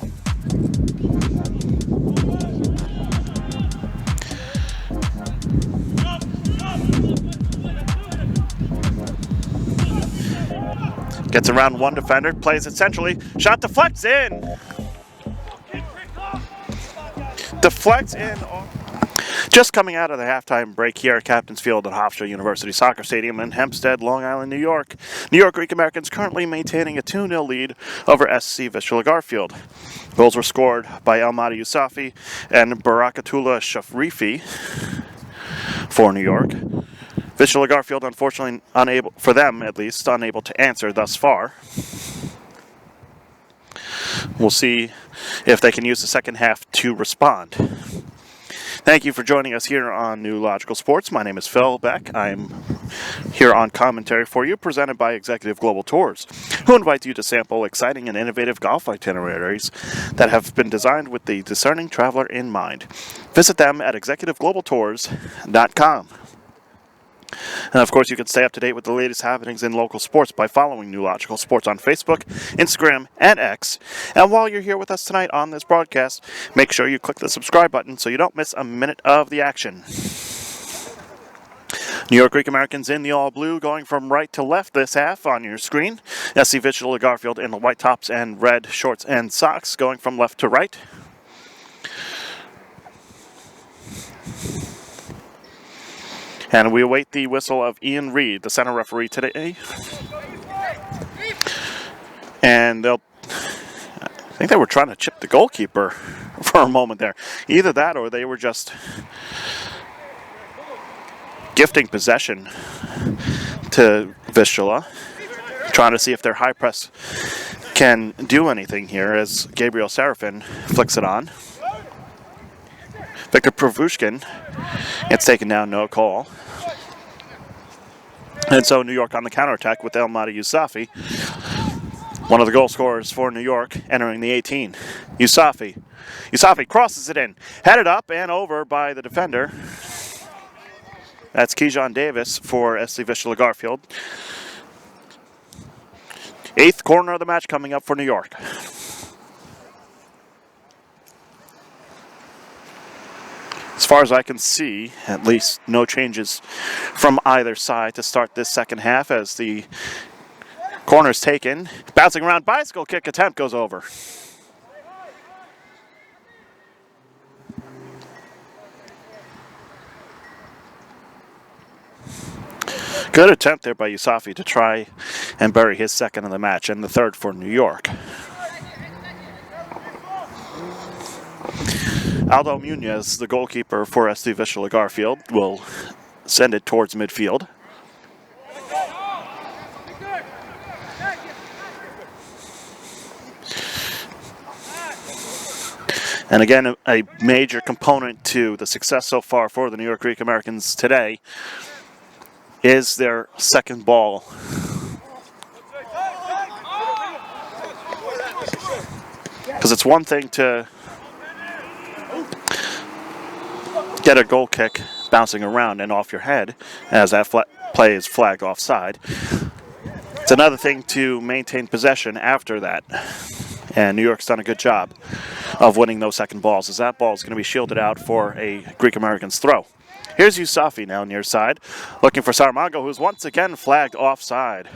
Gets around one defender, plays it centrally, shot deflects in. Deflects in. Just coming out of the halftime break here at Captain's Field at Hofstra University Soccer Stadium in Hempstead, Long Island, New York. New York Greek Americans currently maintaining a 2-0 lead over SC Vistula Garfield. Goals were scored by Almada Yusafi and Barakatullah Shafrifi. for New York. Vistula Garfield, unfortunately, unable, for them at least, unable to answer thus far. We'll see if they can use the second half to respond. Thank you for joining us here on New Logical Sports. My name is Phil Beck. I'm here on commentary for you, presented by Executive Global Tours, who invites you to sample exciting and innovative golf itineraries that have been designed with the discerning traveler in mind. Visit them at executiveglobaltours.com. And of course, you can stay up to date with the latest happenings in local sports by following New Logical Sports on Facebook, Instagram, and X. And while you're here with us tonight on this broadcast, make sure you click the subscribe button so you don't miss a minute of the action. New York Greek Americans in the all-blue, going from right to left this half on your screen. SC Vistula Garfield in the white tops and red shorts and socks, going from left to right. And we await the whistle of Ian Reed, the center referee today. And I think they were trying to chip the goalkeeper for a moment there. Either that or they were just gifting possession to Vistula, trying to see if their high press can do anything here as Gabriel Serafin flicks it on. Victor Provushkin, it's taken down, no call. And so New York on the counterattack with Elmadi Yousafi, one of the goal scorers for New York, entering the 18. Yousafi crosses it in, headed up and over by the defender. That's Kejon Davis for SC Vistula Garfield. 8th corner of the match coming up for New York. As far as I can see, at least no changes from either side to start this second half as the corner's taken. Bouncing around, bicycle kick attempt goes over. Good attempt there by Yousafi to try and bury his second in the match and the third for New York. Aldo Munez, the goalkeeper for SC Vistula Garfield, will send it towards midfield. And again, a major component to the success so far for the New York Greek Americans today is their second ball. Because it's one thing to get a goal kick bouncing around and off your head as that play is flagged offside. It's another thing to maintain possession after that. And New York's done a good job of winning those second balls as that ball is going to be shielded out for a Greek Americans throw. Here's Yousafi now near side, looking for Saramago, who's once again flagged offside.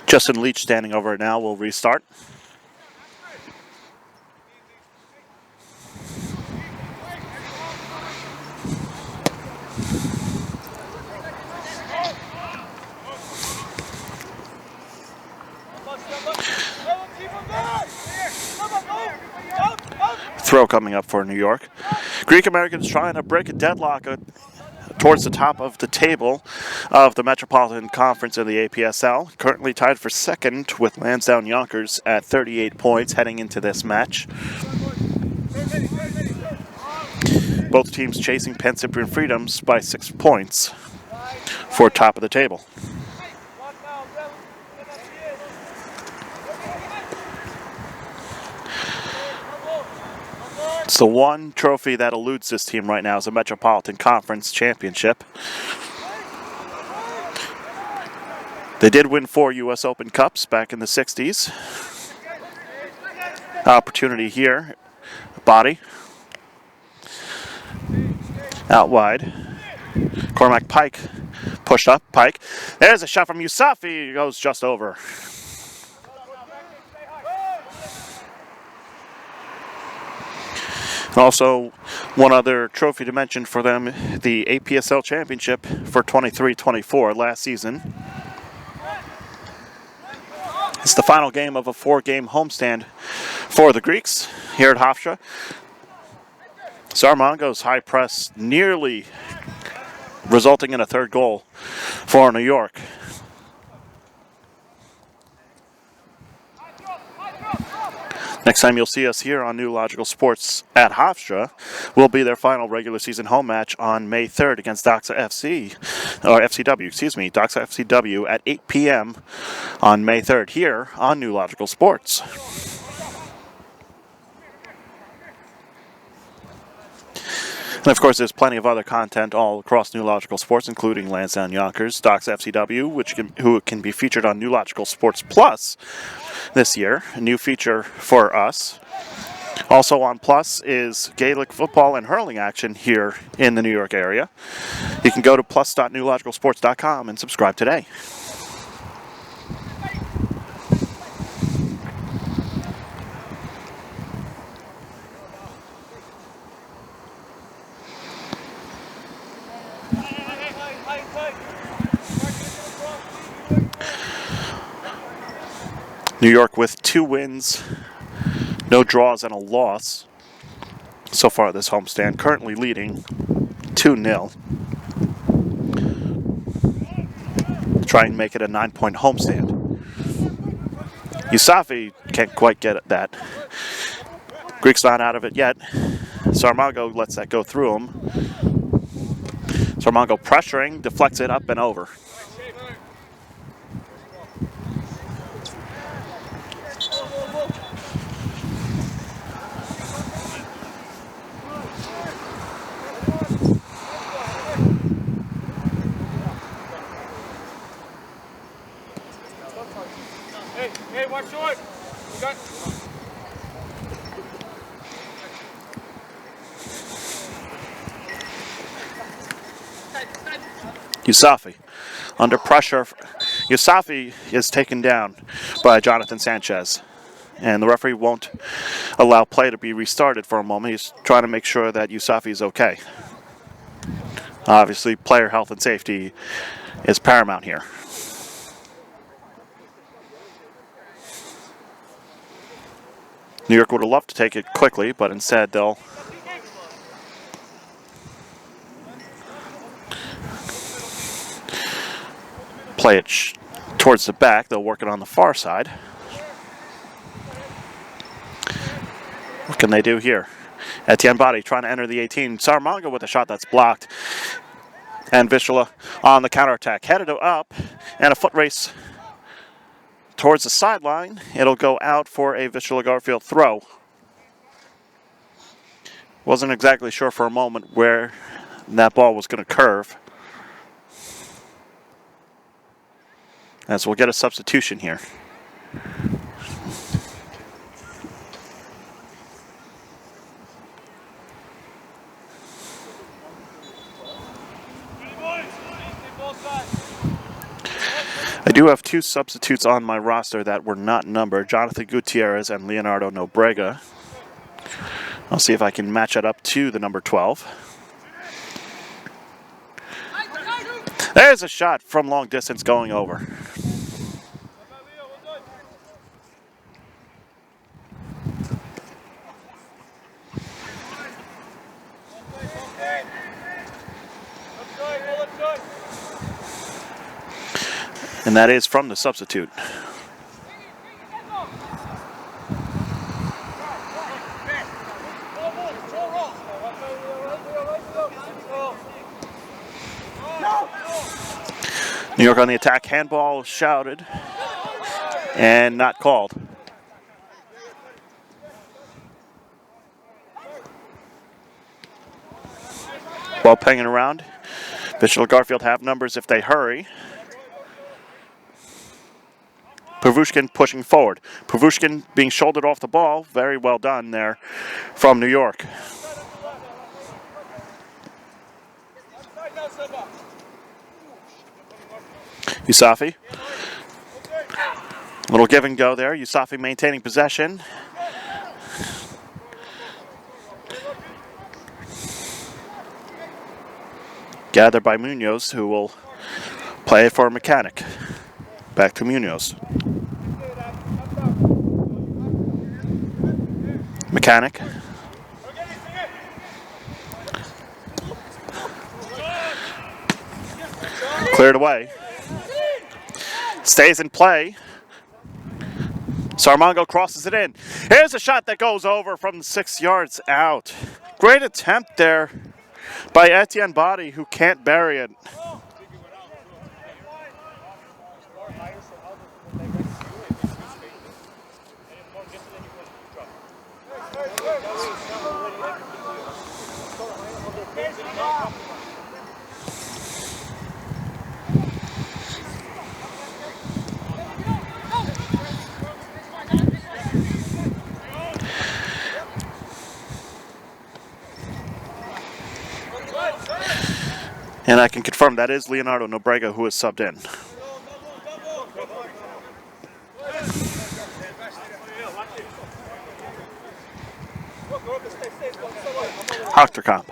Justin Leach standing over it now will restart. Throw coming up for New York. Greek Americans trying to break a deadlock towards the top of the table of the Metropolitan Conference in the APSL. Currently tied for second with Lansdowne Yonkers at 38 points heading into this match. Both teams chasing Penn Cyprian Freedoms by 6 points for top of the table. It's the one trophy that eludes this team right now is the Metropolitan Conference Championship. They did win 4 U.S. Open Cups back in the 60s. Opportunity here. Body. Out wide. Cormac Pike pushed up. Pike. There's a shot from Yousafi. Goes just over. And also, one other trophy to mention for them, the APSL Championship for 23-24 last season. It's the final game of a 4-game homestand for the Greeks here at Hofstra. Sarmongo's high press nearly resulting in a third goal for New York. Next time you'll see us here on New Logical Sports at Hofstra will be their final regular season home match on May 3rd against Doxa FC, or FCW, excuse me, Doxa FCW at 8 p.m. on May 3rd here on New Logical Sports. And of course, there's plenty of other content all across New Logical Sports, including Lansdowne Yonkers, Doxa FCW, who can be featured on New Logical Sports Plus this year, a new feature for us. Also on Plus is Gaelic football and hurling action here in the New York area. You can go to plus.newlogicalsports.com and subscribe today. New York with 2 wins, no draws, and a loss so far this homestand, currently leading 2-0. Try and make it a 9-point homestand. Usafi can't quite get at that. Greek's not out of it yet. Sarmongo lets that go through him. Sarmongo pressuring, deflects it up and over. Hey, watch short. You got... Usafi under pressure. Usafi is taken down by Jonathan Sanchez, and the referee won't allow play to be restarted for a moment. He's trying to make sure that Usafi is okay. Obviously, player health and safety is paramount here. New York would have loved to take it quickly, but instead they'll play it towards the back. They'll work it on the far side. What can they do here? Etienne Body trying to enter the 18. Sarmongo with a shot that's blocked. And Vistula on the counterattack. Headed up, and a foot race towards the sideline. It'll go out for a Vistula Garfield throw. Wasn't exactly sure for a moment where that ball was going to curve. As we'll get a substitution here. I do have 2 substitutes on my roster that were not numbered, Jonathan Gutierrez and Leonardo Nobrega. I'll see if I can match it up to the number 12. There's a shot from long distance going over. And that is from the substitute. New York on the attack, handball shouted and not called. Ball pinging around. Vistula Garfield have numbers if they hurry. Pavushkin pushing forward. Pavushkin being shouldered off the ball. Very well done there from New York. Usafi. Little give and go there. Usafi maintaining possession. gathered by Munoz, who will play it for a Mechanic. Back to Munoz. Mechanic. Cleared away. Stays in play. Sarmongo crosses it in. Here's a shot that goes over from 6 yards out. Great attempt there by Etienne Body, who can't bury it. And I can confirm that is Leonardo Nobrega who is subbed in. Hochterkamp.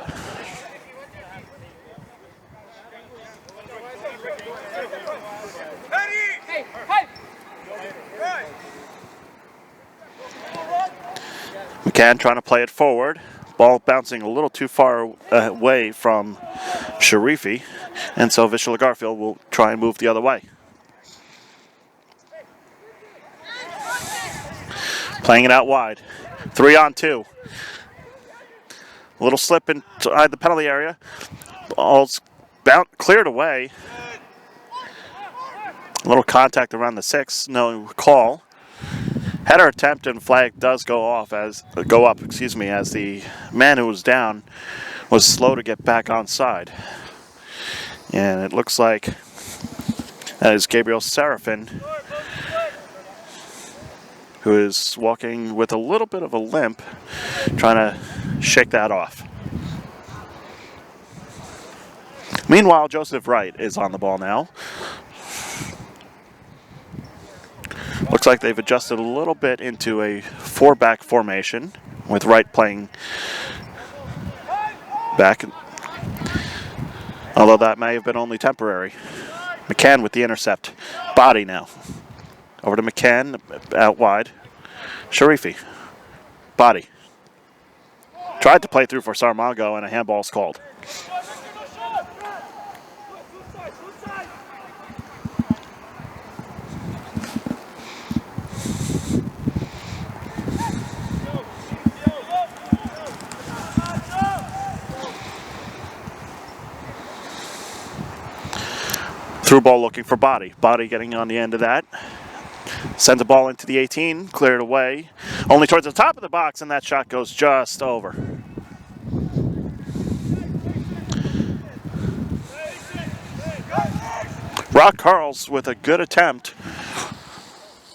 McCann trying to play it forward. Ball bouncing a little too far away from Sharifi, and so Vistula Garfield will try and move the other way. Playing it out wide. 3-on-2. A little slip inside the penalty area. Ball's cleared away. A little contact around the 6. No call. Header attempt and flag does go up, as the man who was down was slow to get back onside. And it looks like that is Gabriel Serafin, who is walking with a little bit of a limp, trying to shake that off. Meanwhile, Joseph Wright is on the ball now. Looks like they've adjusted a little bit into a 4-back formation, with Wright playing back. Although that may have been only temporary. McCann with the intercept. Body now. Over to McCann, out wide. Sharifi. Body. Tried to play through for Sarmongo, and a handball's called. Through ball looking for Body. Body getting on the end of that. Sends a ball into the 18, cleared away. Only towards the top of the box, and that shot goes just over. Rock Carls with a good attempt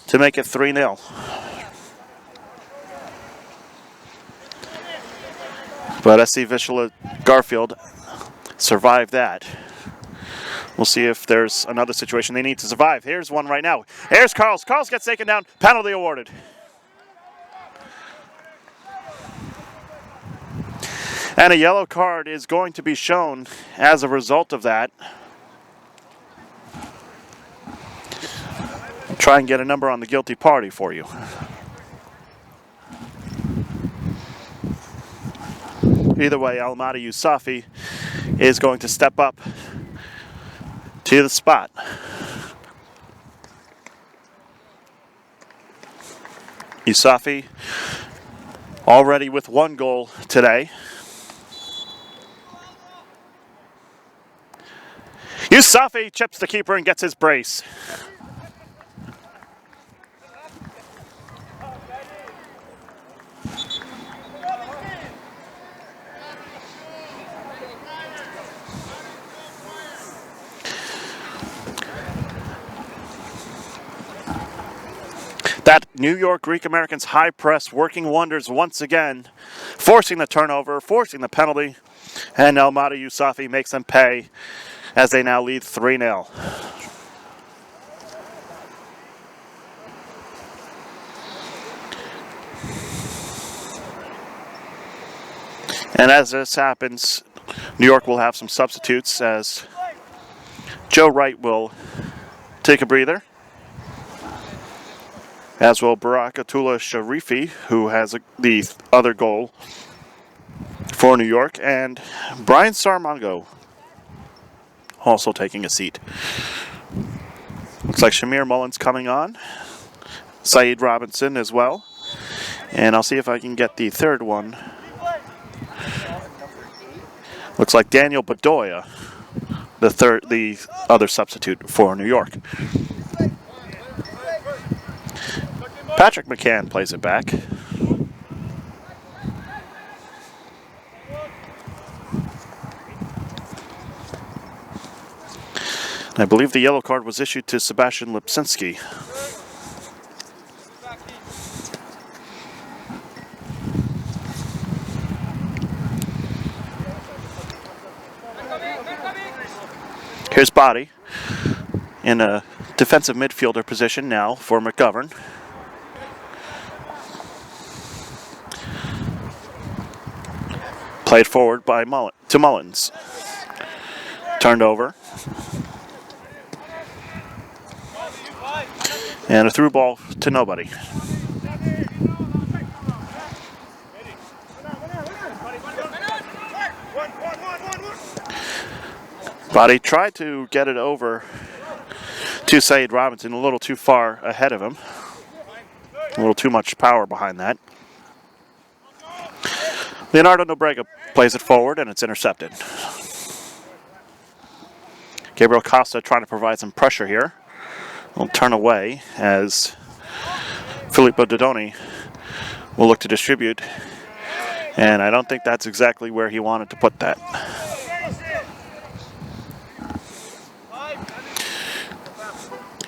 to make it 3-0. But SC Vistula Garfield survived that. We'll see if there's another situation they need to survive. Here's one right now. Here's Carls. Carls gets taken down. Penalty awarded. And a yellow card is going to be shown as a result of that. Try and get a number on the guilty party for you. Either way, Almada Yousafi is going to step up to the spot. Yousafi already with 1 goal today. Yousafi chips the keeper and gets his brace. That New York Greek Americans high press working wonders once again, forcing the turnover, forcing the penalty, and Almada Yousafi makes them pay as they now lead 3-0. And as this happens, New York will have some substitutes as Joe Wright will take a breather, as will Barakatullah Sharifi, who has the other goal for New York, and Brian Sarmongo also taking a seat. Looks like Shamir Mullins coming on, Saeed Robinson as well, and I'll see if I can get the third one. Looks like Daniel Bedoya, the other substitute for New York. Patrick McCann plays it back. I believe the yellow card was issued to Sebastian Lipsinski. Here's Body in a defensive midfielder position now for McGovern. Played forward by to Mullins. Turned over. And a through ball to nobody. Body tried to get it over to Saeed Robinson, a little too far ahead of him. A little too much power behind that. Leonardo Nobrega plays it forward and it's intercepted. Gabriel Costa trying to provide some pressure here. Will turn away as Filippo Dodoni will look to distribute, and I don't think that's exactly where he wanted to put that.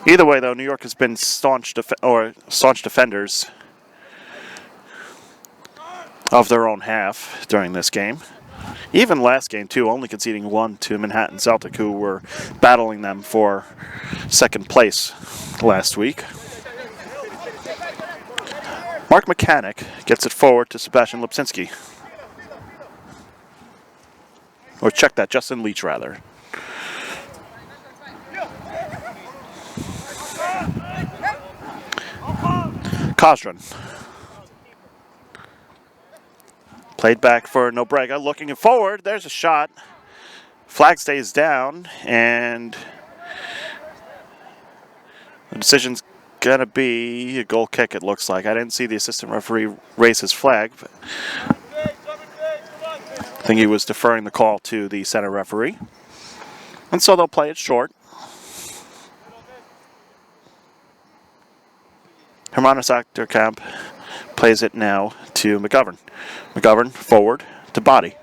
Either way, though, New York has been staunch defenders of their own half during this game. Even last game, too, only conceding one to Manhattan Celtic, who were battling them for second place last week. Mark Mechanic gets it forward to Sebastian Lipsinski. Or check that, Justin Leach, rather. Kozran. Played back for Nobrega, looking forward. There's a shot. Flag stays down, and the decision's going to be a goal kick, it looks like. I didn't see the assistant referee raise his flag, but I think he was deferring the call to the center referee. And so they'll play it short. Hermanos Achterkamp plays it now to McGovern. McGovern forward to Body.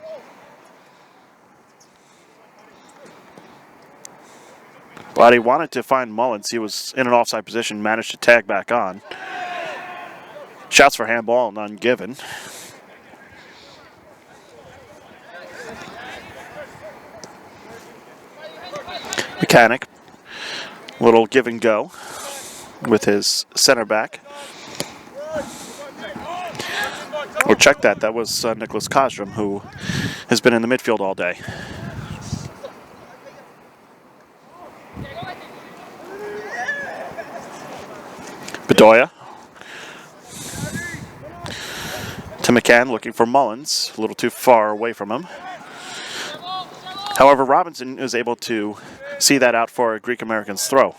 Body wanted to find Mullins. He was in an offside position, managed to tag back on. Shouts for handball, none given. Mechanic, little give and go with his center back. Or check that, that was Nicholas Kostrom, who has been in the midfield all day. Bedoya to McCann, looking for Mullins, a little too far away from him. However, Robinson is able to see that out for a Greek American's throw.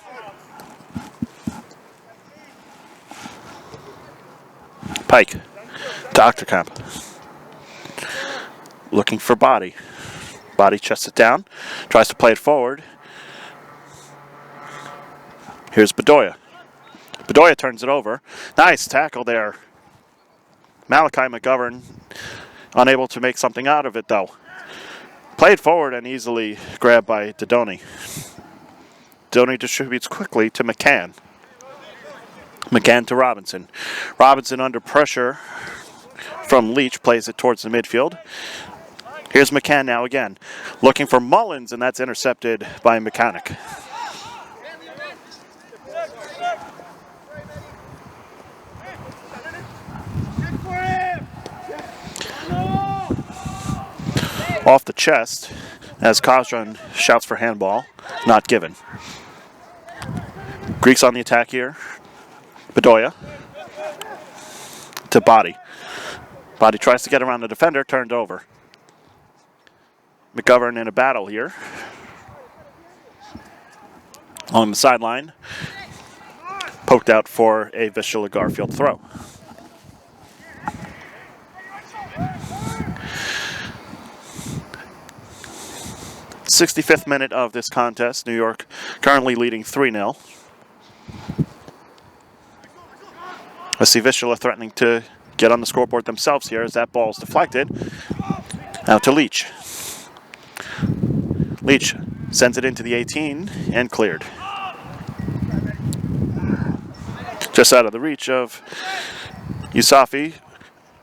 Pike to Achterkamp. Looking for Body. Body chests it down, tries to play it forward. Here's Bedoya. Bedoya turns it over. Nice tackle there. Malachi McGovern unable to make something out of it, though. Played forward and easily grabbed by Dodoni. Dodoni distributes quickly to McCann. McCann to Robinson. Robinson under pressure from Leach plays it towards the midfield. Here's McCann now again. Looking for Mullins, and that's intercepted by Mechanic. off the chest as Kozran shouts for handball, not given. Greeks on the attack here. Bedoya to Body. Body tries to get around the defender, turned over. McGovern in a battle here. On the sideline, poked out for a Vistula Garfield throw. '65th minute of this contest. New York currently leading 3-0. I see Vistula threatening to get on the scoreboard themselves here as that ball is deflected. Out to Leach. Leach sends it into the 18 and cleared. Just out of the reach of Yusafi.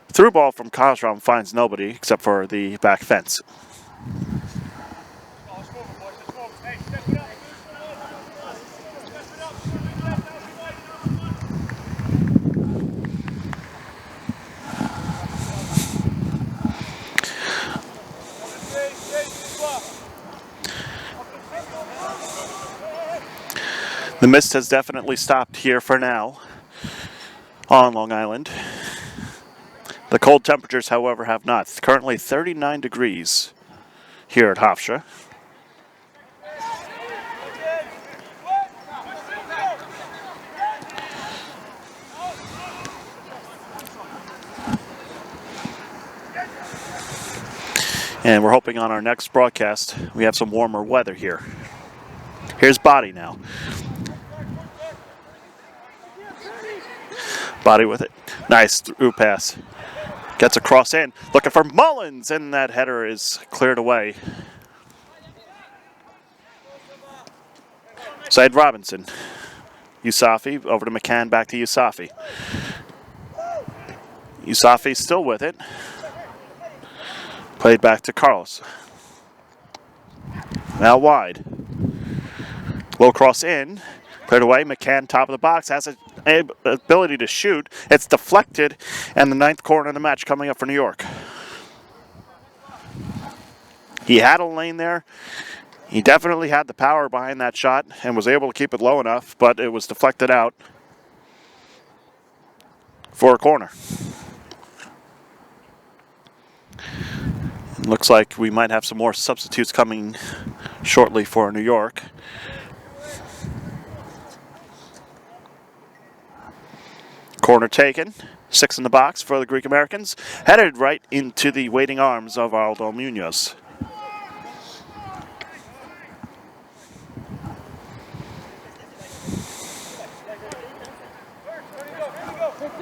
Through ball from Kozram finds nobody except for the back fence. The mist has definitely stopped here for now on Long Island. The cold temperatures, however, have not. Currently 39 degrees here at Hofstra. And we're hoping on our next broadcast we have some warmer weather here. Here's Body now. Body with it. Nice through pass. Gets a cross in. Looking for Mullins, and that header is cleared away. Said Robinson. Yusafi over to McCann, back to Yusafi. Yusafi still with it. Played back to Carlos. Now wide. Low cross in. Cleared away. McCann, top of the box, has an ability to shoot. It's deflected, and the 9th corner of the match coming up for New York. He had a lane there. He definitely had the power behind that shot and was able to keep it low enough, but it was deflected out for a corner. It looks like we might have some more substitutes coming shortly for New York. Corner taken. 6 in the box for the Greek Americans. Headed right into the waiting arms of Aldo Munoz.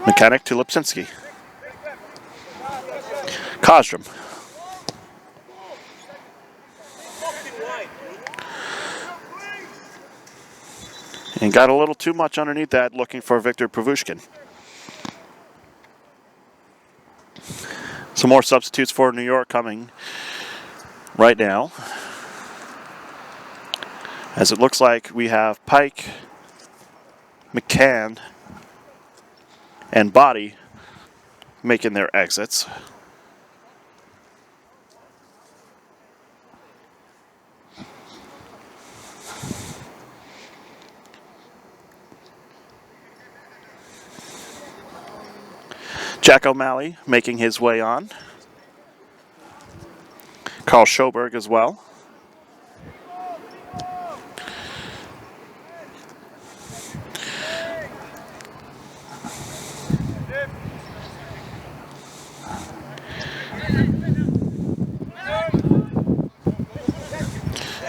Mechanic to Lipsinski. Kozram. And got a little too much underneath that, looking for Victor Provushkin. Some more substitutes for New York coming right now. As it looks like we have Pike, McCann, and Body making their exits. Jack O'Malley making his way on. Carl Schoberg as well.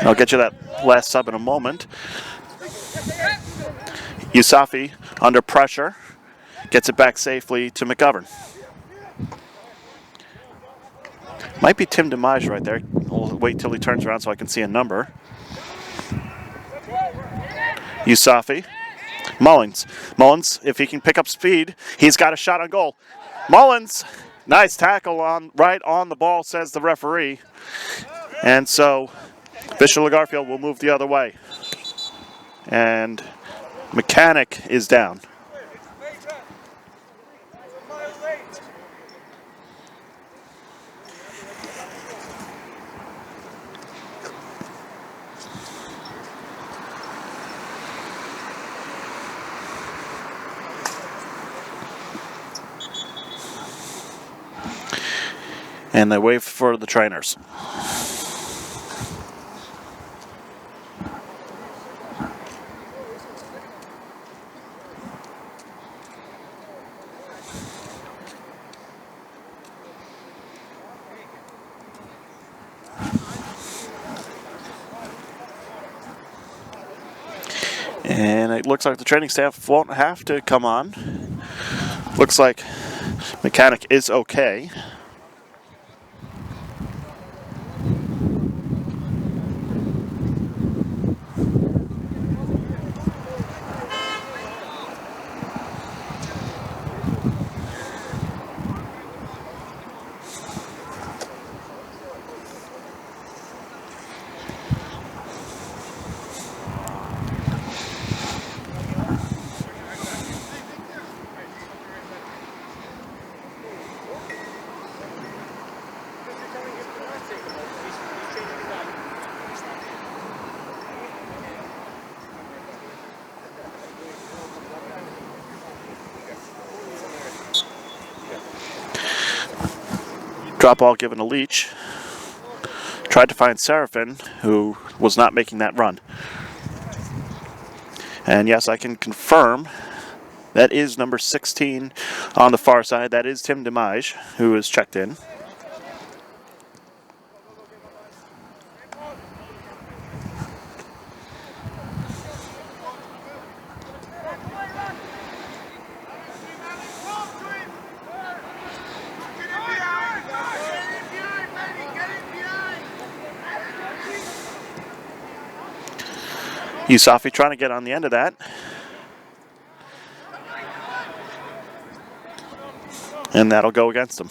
I'll get you that last sub in a moment. Yusafi under pressure. Gets it back safely to McGovern. Might be Tim DeMage right there. I'll wait till he turns around so I can see a number. Yusafi. Mullins. Mullins, if he can pick up speed, he's got a shot on goal. Mullins, nice tackle on right on the ball, says the referee. And so Vistula Garfield will move the other way. And Mechanic is down. And they wave for the trainers. And it looks like the training staff won't have to come on. Looks like mechanic is okay. Drop ball given to Leach. Tried to find Seraphin, who was not making that run. And yes, I can confirm that is number 16 on the far side. That is Tim DeMage, who is checked in. Yusafi trying to get on the end of that. And that'll go against him.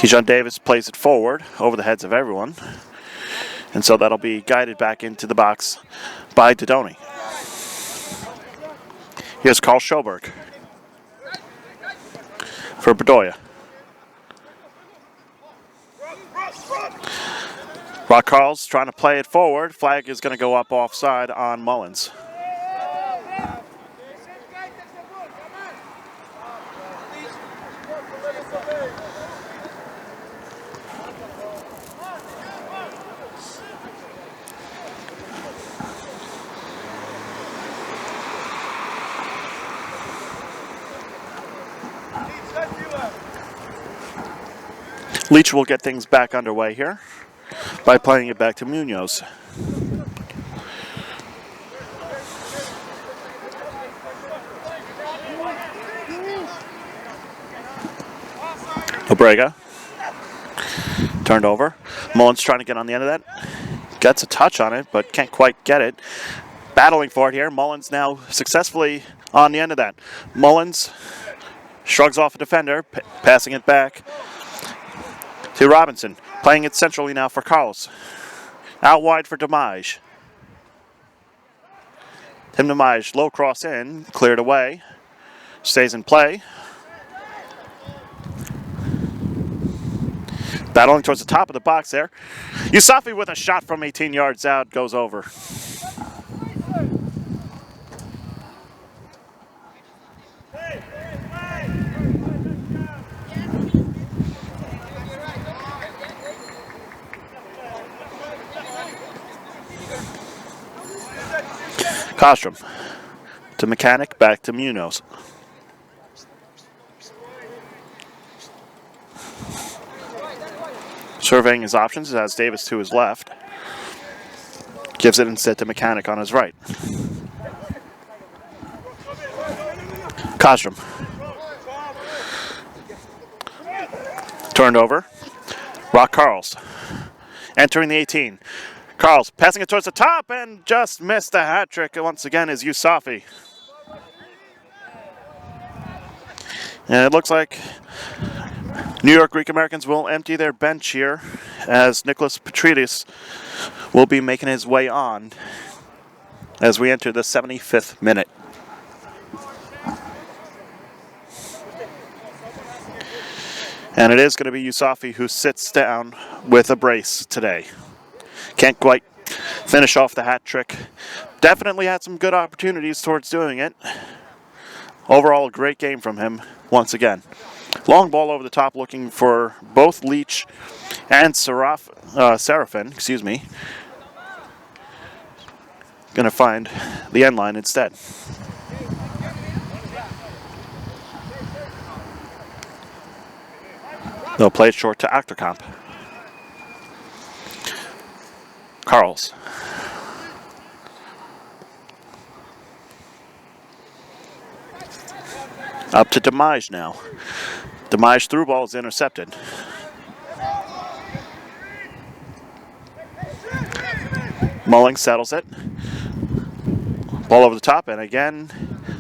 Keyshawn Davis plays it forward over the heads of everyone. And so that'll be guided back into the box by Dodoni. Here's Carl Schoberg for Bedoya. Rock Carl's trying to play it forward. Flag is going to go up offside on Mullins. Leach will get things back underway here by playing it back to Munoz. Obrega turned over. Mullins trying to get on the end of that. Gets a touch on it, but can't quite get it. Battling for it here. Mullins now successfully on the end of that. Mullins shrugs off a defender, passing it back to Robinson. Playing it centrally now for Carlos. Out wide for DeMage. Tim DeMage, low cross in, cleared away. Stays in play. Battling towards the top of the box there. Yusafi with a shot from 18 yards out, goes over. Kostrom to Mechanic, back to Munoz. Surveying his options, has Davis to his left. Gives it instead to Mechanic on his right. Kostrom. Turned over. Rock Carls. Entering the 18. Carls passing it towards the top and just missed the hat trick. Once again is Yusafi. And it looks like New York Greek Americans will empty their bench here as Nicholas Petridis will be making his way on as we enter the 75th minute. And it is going to be Yusafi who sits down with a brace today. Can't quite finish off the hat trick. Definitely had some good opportunities towards doing it. Overall, a great game from him once again. Long ball over the top looking for both Leach and Seraphin, excuse me. Going to find the end line instead. They'll play it short to Achterkamp. Carls. Up to Demige now. Demige through ball is intercepted. Mulling settles it. Ball over the top, and again,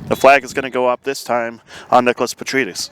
the flag is going to go up this time on Nicholas Petridis.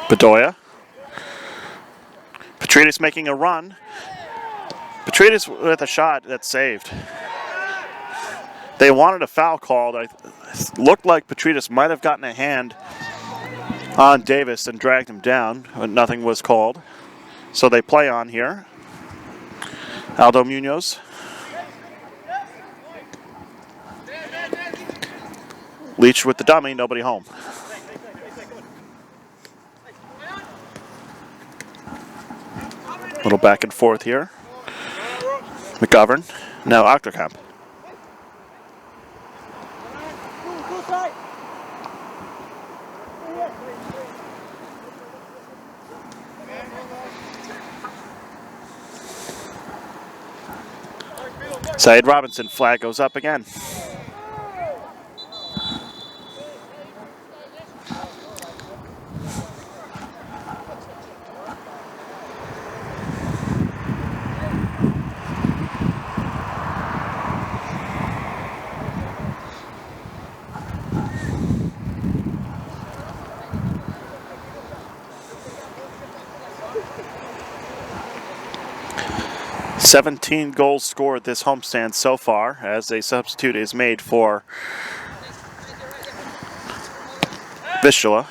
Bedoya. Petridis making a run. Petridis with a shot that's saved. They wanted a foul called. It looked like Petridis might have gotten a hand on Davis and dragged him down, but nothing was called. So they play on here. Aldo Munoz. Leach with the dummy, nobody home. Little back and forth here. McGovern, now Achterkamp. Saeed Robinson, flag goes up again. $17 goals scored this homestand so far as a substitute is made for Vistula.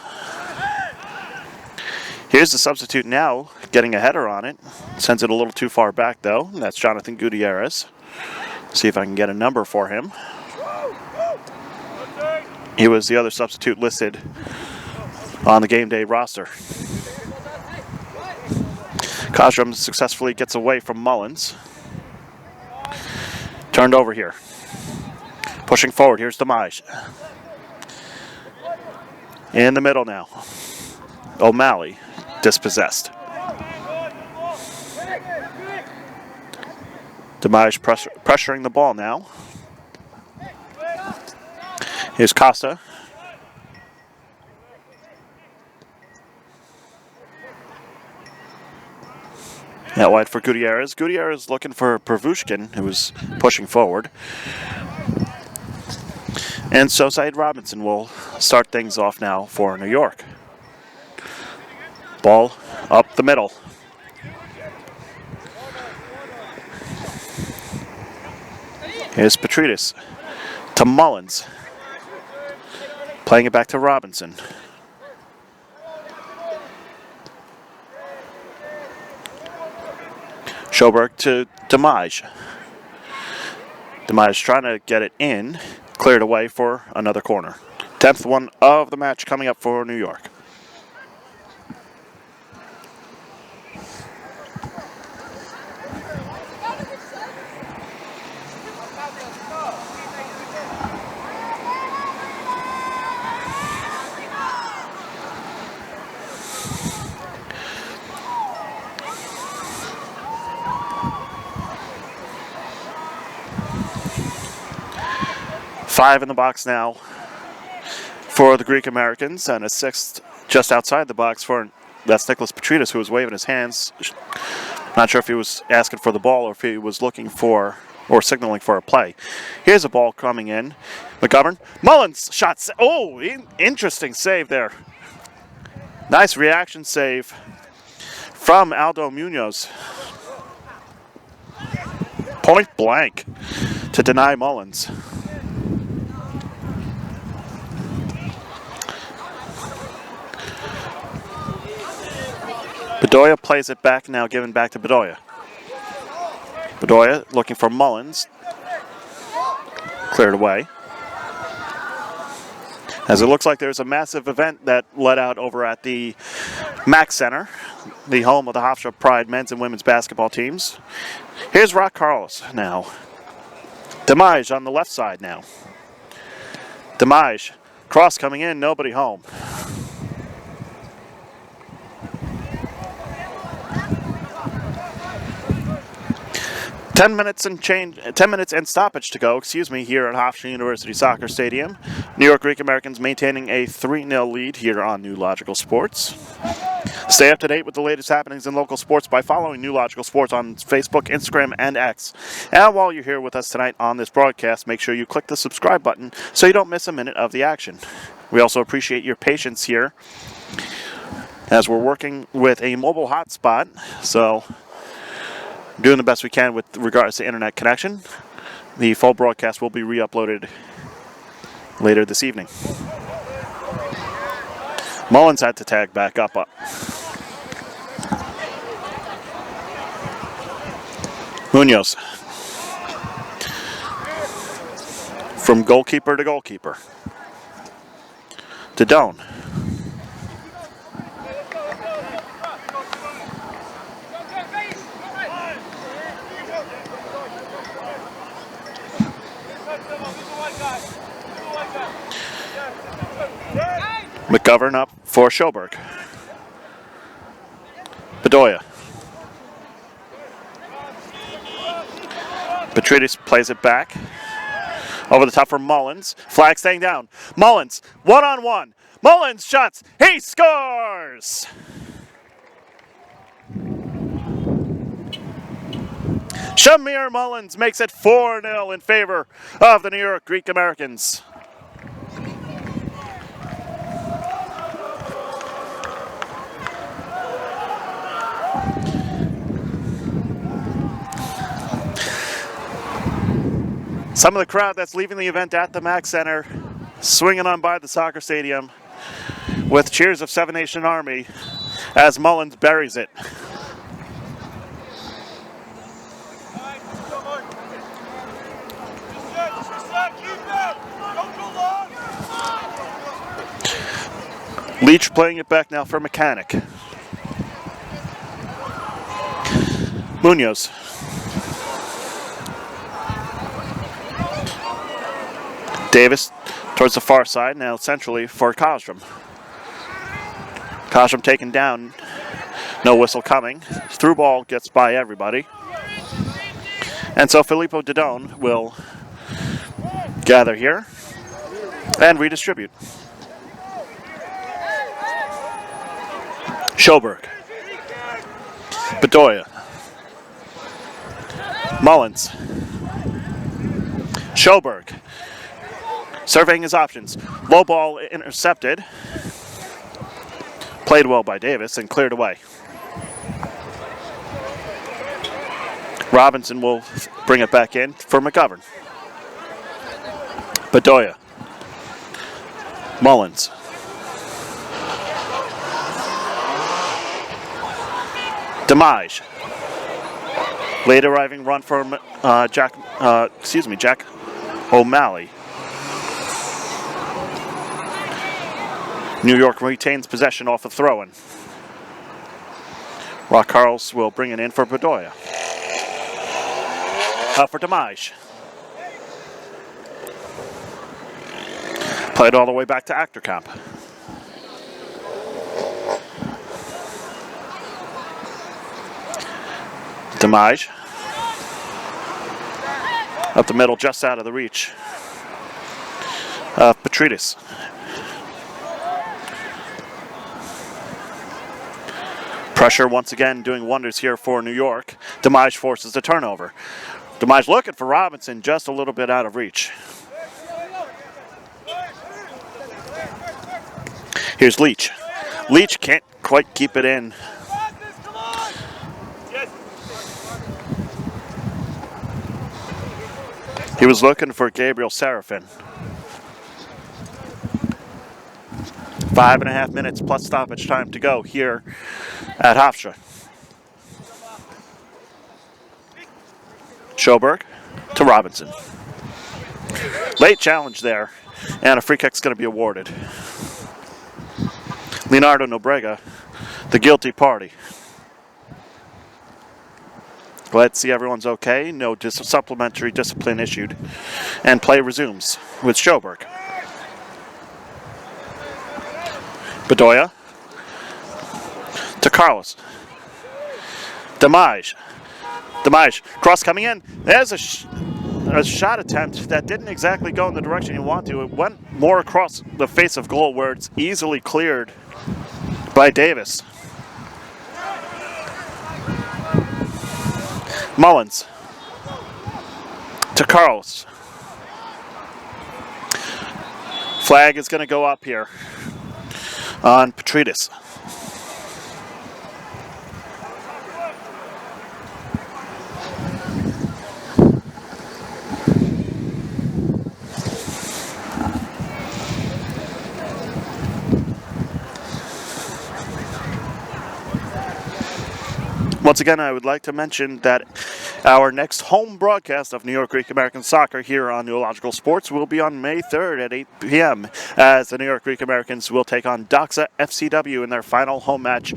Here's the substitute now, getting a header on it. Sends it a little too far back though. That's Jonathan Gutierrez. See if I can get a number for him. He was the other substitute listed on the game day roster. Kosrum successfully gets away from Mullins. Turned over here. Pushing forward, here's Demige. In the middle now. O'Malley, dispossessed. Demige pressuring the ball now. Here's Costa. Out wide for Gutierrez. Gutierrez looking for Pervushkin, who was pushing forward. And so Saeed Robinson will start things off now for New York. Ball up the middle. Here's Petridis to Mullins. Playing it back to Robinson. Schoberg to Demige. Demige trying to get it in. Cleared away for another corner. 10th one of the match coming up for New York. Five in the box now for the Greek Americans, and a sixth just outside the box for That's Nicholas Petridis, who was waving his hands. Not sure if he was asking for the ball or if he was looking for or signaling for a play. Here's a ball coming in. McGovern. Mullins shot. Oh, interesting save there. Nice reaction save from Aldo Munoz. Point blank to deny Mullins. Bedoya plays it back now, given back to Bedoya. Bedoya looking for Mullins. Cleared away. As it looks like there's a massive event that let out over at the Mack Center, the home of the Hofstra Pride men's and women's basketball teams. Here's Rock Carlos now. Demige on the left side now. Demige. Cross coming in, nobody home. Ten minutes and stoppage to go, here at Hofstra University Soccer Stadium. New York Greek Americans maintaining a 3-0 lead here on New Logical Sports. Stay up to date with the latest happenings in local sports by following New Logical Sports on Facebook, Instagram, and X. And while you're here with us tonight on this broadcast, make sure you click the subscribe button so you don't miss a minute of the action. We also appreciate your patience here as we're working with a mobile hotspot, so doing the best we can with regards to internet connection. The full broadcast will be re-uploaded later this evening. Mullins had to tag back up. Munoz. From goalkeeper to goalkeeper. Didone. McGovern up for Schoberg. Bedoya. Petridis plays it back. Over the top for Mullins. Flag staying down. Mullins, one-on-one. Mullins shots. He scores! Shamir Mullins makes it 4-0 in favor of the New York Greek Americans. Some of the crowd that's leaving the event at the Mack Center, swinging on by the soccer stadium with cheers of Seven Nation Army as Mullins buries it. Leach playing it back now for Mechanic. Munoz. Davis towards the far side, now centrally for Kosrum. Kosrum taken down, no whistle coming. Through ball gets by everybody. And so Filippo Didone will gather here and redistribute. Schoberg. Bedoya. Mullins. Schoberg. Surveying his options. Low ball intercepted. Played well by Davis and cleared away. Robinson will bring it back in for McGovern. Bedoya. Mullins. Demige. Late arriving run for Jack O'Malley. New York retains possession off a throw-in. Rock Carls will bring it in for Bedoya. For Demige. Played all the way back to Achterkamp. Demige. Up the middle, just out of the reach of Petridis. Pressure once again doing wonders here for New York. Demige forces the turnover. Demige looking for Robinson, just a little bit out of reach. Here's Leach. Leach can't quite keep it in. He was looking for Gabriel Serafin. 5.5 minutes plus stoppage time to go here at Hofstra. Schoberg to Robinson. Late challenge there, and a free kick's going to be awarded. Leonardo Nobrega, the guilty party. Glad to see everyone's okay. No supplementary discipline issued. And play resumes with Schoberg. Bedoya to Carlos. Demige. Demige, cross coming in. There's a shot attempt that didn't exactly go in the direction you want to. It went more across the face of goal where it's easily cleared by Davis. Mullins to Carlos. Flag is going to go up here on Petridis. Once again, I would like to mention that our next home broadcast of New York Greek American Soccer here on Neological Sports will be on May 3rd at 8 p.m. as the New York Greek Americans will take on Doxa FCW in their final home match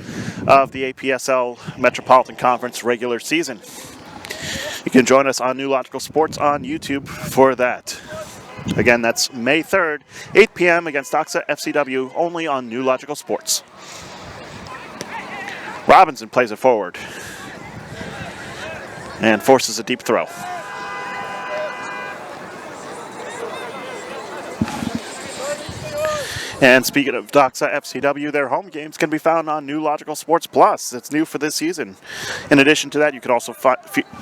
of the APSL Metropolitan Conference regular season. You can join us on Neological Sports on YouTube for that. Again, that's May 3rd, 8 p.m. against Doxa FCW, only on Neological Sports. Robinson plays it forward and forces a deep throw. And speaking of Doxa FCW, their home games can be found on Neological Sports Plus. It's new for this season. In addition to that, you can also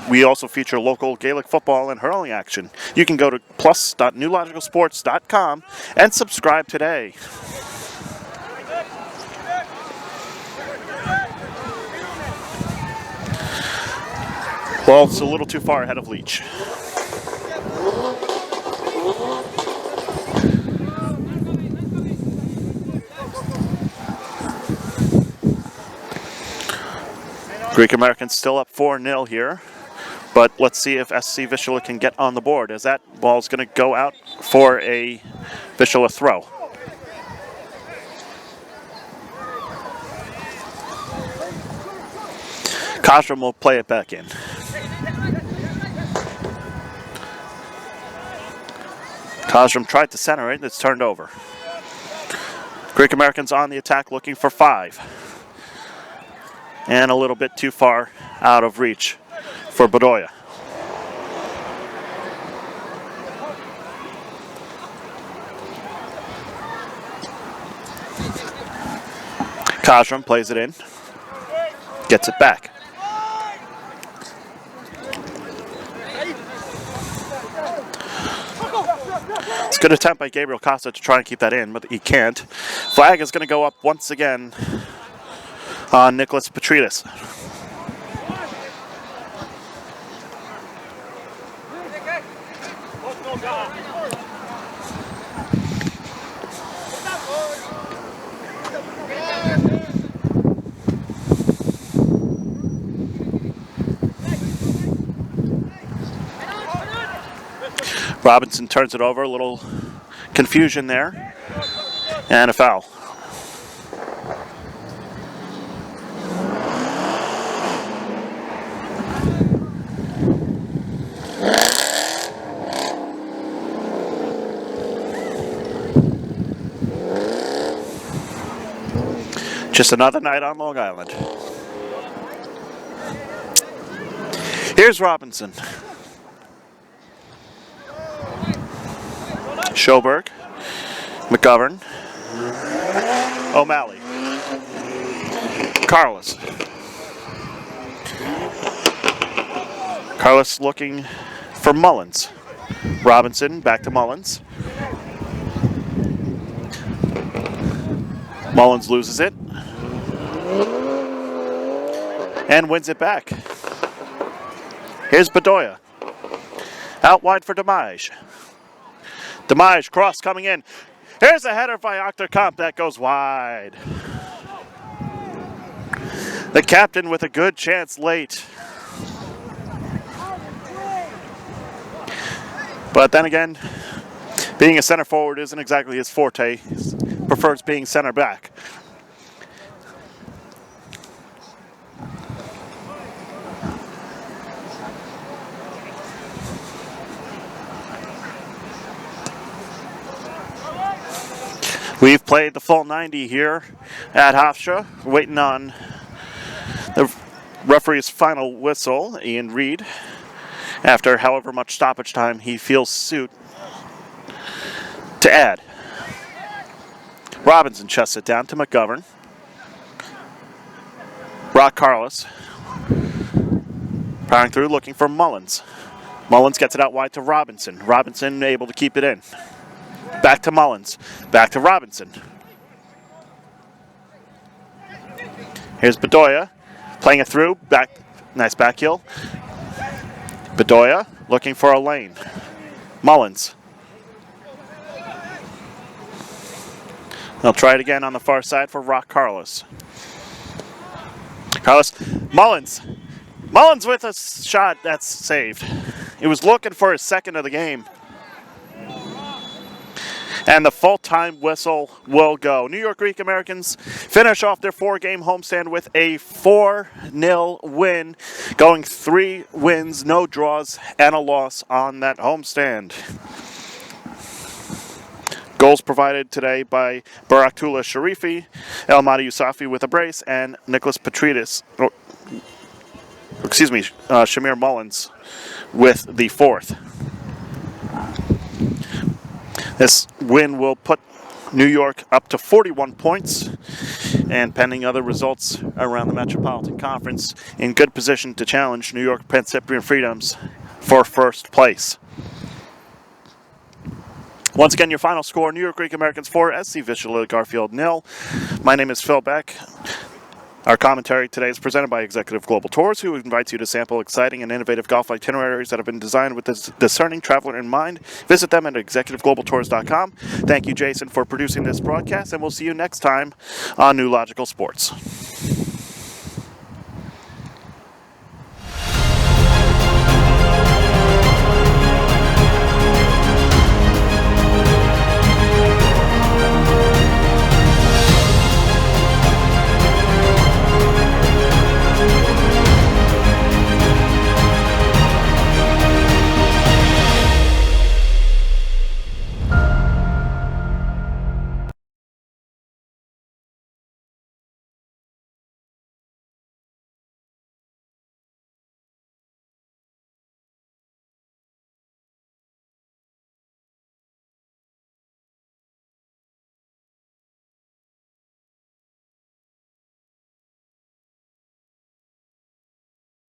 we also feature local Gaelic football and hurling action. You can go to plus.neologicalsports.com and subscribe today. Well, it's a little too far ahead of Leach. Greek Americans still up 4-0 here, but let's see if SC Vistula can get on the board, as that ball's going to go out for a Vistula throw. Kostrom will play it back in. Kostrom tried to center it, and it's turned over. Greek Americans on the attack looking for 5. And a little bit too far out of reach for Bedoya. Kostrom plays it in, gets it back. It's a good attempt by Gabriel Costa to try and keep that in, but he can't. Flag is going to go up once again on Nicholas Petridis. Robinson turns it over, a little confusion there, and a foul. Just another night on Long Island. Here's Robinson. Schoberg, McGovern, O'Malley, Carlos. Carlos looking for Mullins. Robinson back to Mullins. Mullins loses it. And wins it back. Here's Bedoya. Out wide for Damage. Damage, cross coming in. Here's a header by Octokamp that goes wide. The captain with a good chance late. But then again, being a center forward isn't exactly his forte. He prefers being center back. We've played the full 90 here at Hofstra, waiting on the referee's final whistle, Ian Reed. After however much stoppage time he feels suit to add. Robinson chests it down to McGovern. Rock Carlos. Powering through looking for Mullins. Mullins gets it out wide to Robinson. Robinson able to keep it in. Back to Mullins. Back to Robinson. Here's Bedoya. Playing it through. Back. Nice back heel. Bedoya looking for a lane. Mullins. They'll try it again on the far side for Rock Carlos. Mullins. Mullins with a shot that's saved. He was looking for his second of the game. And the full-time whistle will go. New York Greek Americans finish off their 4-game homestand with a 4-0 win, going 3 wins, no draws, and a loss on that homestand. Goals provided today by Baraktullah Sharifi, Elmadi Yusafi with a brace, and Nicholas Petridis, Shamir Mullins with the 4th. This win will put New York up to 41 points, and pending other results around the Metropolitan Conference, in good position to challenge New York Prince Cyprian Freedoms for first place. Once again, your final score, New York Greek Americans 4, SC Vistula Garfield 0. My name is Phil Beck. Our commentary today is presented by Executive Global Tours, who invites you to sample exciting and innovative golf itineraries that have been designed with this discerning traveler in mind. Visit them at executiveglobaltours.com. Thank you, Jason, for producing this broadcast, and we'll see you next time on New Logical Sports.